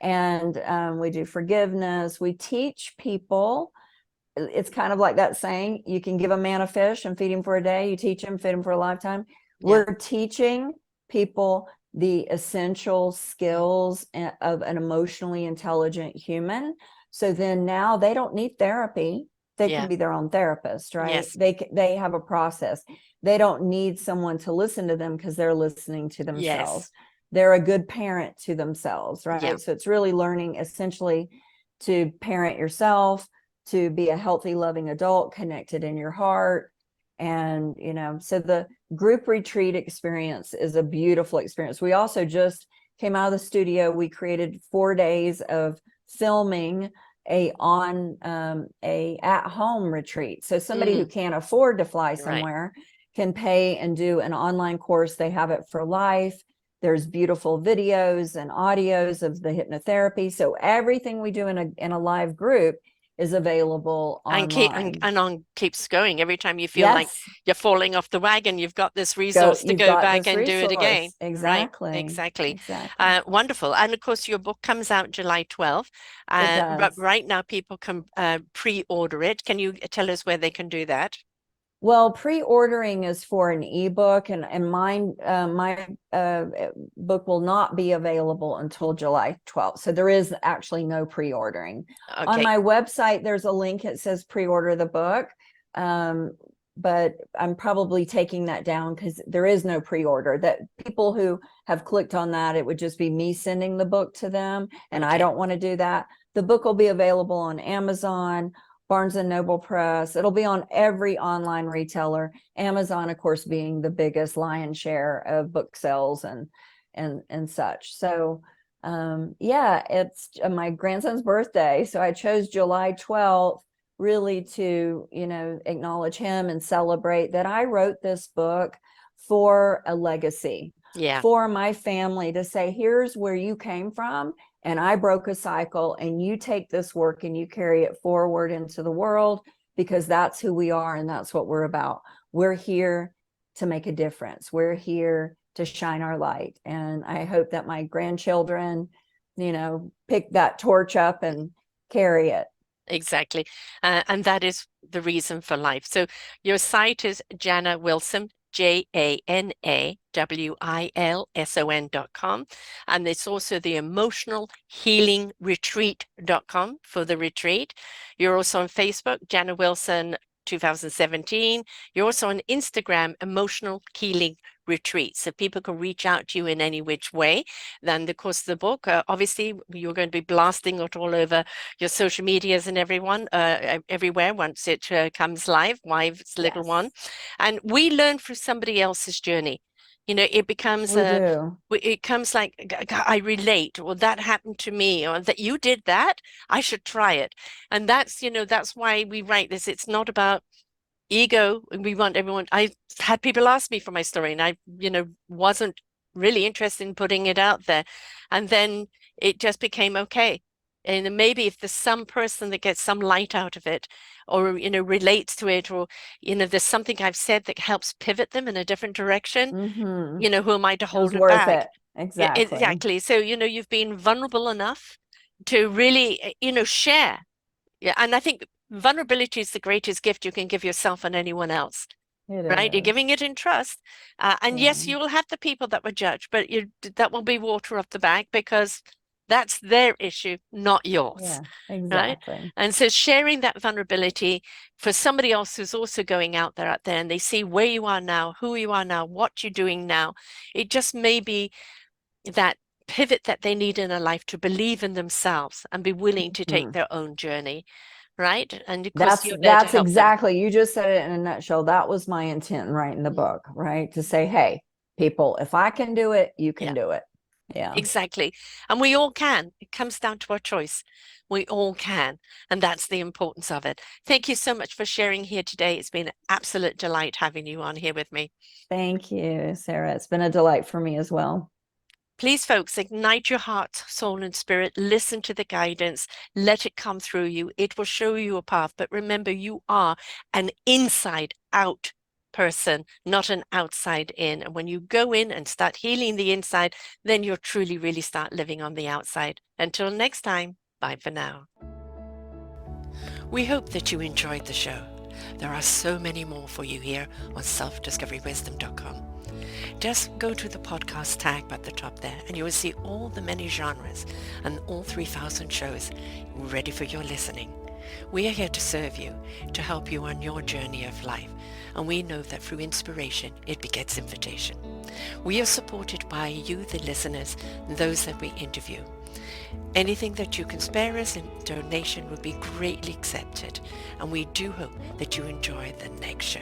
Speaker 2: And we do forgiveness. We teach people. It's kind of like that saying, you can give a man a fish and feed him for a day. You teach him, feed him for a lifetime.
Speaker 1: Yeah.
Speaker 2: We're teaching people the essential skills of an emotionally intelligent human. So then now they don't need therapy. They can
Speaker 1: Yeah.
Speaker 2: be their own therapist, right?
Speaker 1: Yes.
Speaker 2: They have a process. They don't need someone to listen to them, because they're listening to
Speaker 1: Yes.
Speaker 2: themselves. They're a good parent to themselves,
Speaker 1: Yeah.
Speaker 2: right? So it's really learning essentially to parent yourself, to be a healthy, loving adult connected in your heart. And so the group retreat experience is a beautiful experience. We also just came out of the studio. We created 4 days of filming a at home retreat. So somebody who
Speaker 1: Mm,
Speaker 2: can't afford to fly
Speaker 1: right.
Speaker 2: somewhere can pay and do an online course. They have it for life. There's beautiful videos and audios of the hypnotherapy. So everything we do in a live group is available
Speaker 1: And
Speaker 2: online.
Speaker 1: on keeps going. Every time you feel like
Speaker 2: Yes,
Speaker 1: you're falling off the wagon, you've got this resource to
Speaker 2: you've
Speaker 1: go
Speaker 2: got
Speaker 1: back
Speaker 2: this
Speaker 1: and do it again.
Speaker 2: resource.
Speaker 1: Right.
Speaker 2: Exactly.
Speaker 1: Exactly.
Speaker 2: Exactly.
Speaker 1: Wonderful. And of course, your book comes out July 12th.
Speaker 2: It
Speaker 1: But
Speaker 2: does.
Speaker 1: right now, people can pre-order it. Can you tell us where they can do that?
Speaker 2: Well, pre-ordering is for an ebook, and mine, my book will not be available until July 12th. So there is actually no pre-ordering. On
Speaker 1: Okay.
Speaker 2: my website, there's a link that says pre-order the book. But I'm probably taking that down because there is no pre-order. That people who have clicked on that, it would just be me sending the book to them, and I
Speaker 1: Okay.
Speaker 2: don't want to do that. The book will be available on Amazon, Barnes and Noble Press. It'll be on every online retailer. Amazon, of course, being the biggest lion's share of book sales and such. So yeah, it's my grandson's birthday, so I chose July 12th really to, acknowledge him and celebrate that I wrote this book for a legacy,
Speaker 1: Yeah.
Speaker 2: for my family, to say, here's where you came from, and I broke a cycle, and you take this work and you carry it forward into the world, because that's who we are and that's what we're about. We're here to make a difference. We're here to shine our light. And I hope that my grandchildren, pick that torch up and carry it.
Speaker 1: Exactly. And that is the reason for life. So your site is Jana Wilson, JanaWilson.com. And it's also the emotional healing retreat.com for the retreat. You're also on Facebook, Jana Wilson 2017. You're also on Instagram, Emotional Healing Retreat. So people can reach out to you in any which way. Then, of course, the book, obviously, you're going to be blasting it all over your social medias and everywhere once it comes live, Wives Little
Speaker 2: Yes.
Speaker 1: One. And we learn through somebody else's journey. It becomes
Speaker 2: We do.
Speaker 1: it comes like, I relate, or that happened to me, or that you did that, I should try it. And that's why we write this. It's not about ego. We want everyone. I had people ask me for my story, and I, wasn't really interested in putting it out there. And then it just became okay. And maybe if there's some person that gets some light out of it, or, relates to it, or, there's something I've said that helps pivot them in a different direction,
Speaker 2: Mm-hmm.
Speaker 1: who am I to
Speaker 2: It was
Speaker 1: hold it
Speaker 2: worth
Speaker 1: back?
Speaker 2: it.
Speaker 1: Yeah,
Speaker 2: Exactly.
Speaker 1: exactly. So, you've been vulnerable enough to really, share. Yeah. And I think vulnerability is the greatest gift you can give yourself and anyone else,
Speaker 2: It
Speaker 1: right? You're giving
Speaker 2: is.
Speaker 1: it in trust. And
Speaker 2: Yeah.
Speaker 1: yes, you will have the people that will judge, but that will be water off the back, because that's their issue, not yours,
Speaker 2: Yeah,
Speaker 1: right?
Speaker 2: exactly.
Speaker 1: And so sharing that vulnerability for somebody else who's also going out there, and they see where you are now, who you are now, what you're doing now, it just may be that pivot that they need in their life to believe in themselves and be willing to take
Speaker 2: Mhm.
Speaker 1: their own journey, right? And of course,
Speaker 2: That's
Speaker 1: you're there to
Speaker 2: that's
Speaker 1: help them.
Speaker 2: exactly, you just said it in a nutshell. That was my intent in writing the
Speaker 1: Mm.
Speaker 2: book, right? To say, hey, people, if I can do it, you can
Speaker 1: Yeah,
Speaker 2: do it. Yeah.
Speaker 1: exactly. And we all can. It comes down to our choice. We all can. And that's the importance of it. Thank you so much for sharing here today. It's been an absolute delight having you on here with me.
Speaker 2: Thank you, Sarah. It's been a delight for me as well.
Speaker 1: Please, folks, ignite your heart, soul, and spirit. Listen to the guidance. Let it come through you. It will show you a path. But remember, you are an inside out person, not an outside in. And when you go in and start healing the inside, then you'll truly, really start living on the outside. Until next time, bye for now. We hope that you enjoyed the show. There are so many more for you here on selfdiscoverywisdom.com. Just go to the podcast tag at the top there, and you will see all the many genres and all 3,000 shows ready for your listening. We are here to serve you, to help you on your journey of life, and we know that through inspiration, it begets invitation. We are supported by you, the listeners, and those that we interview. Anything that you can spare us in donation would be greatly accepted, and we do hope that you enjoy the next show.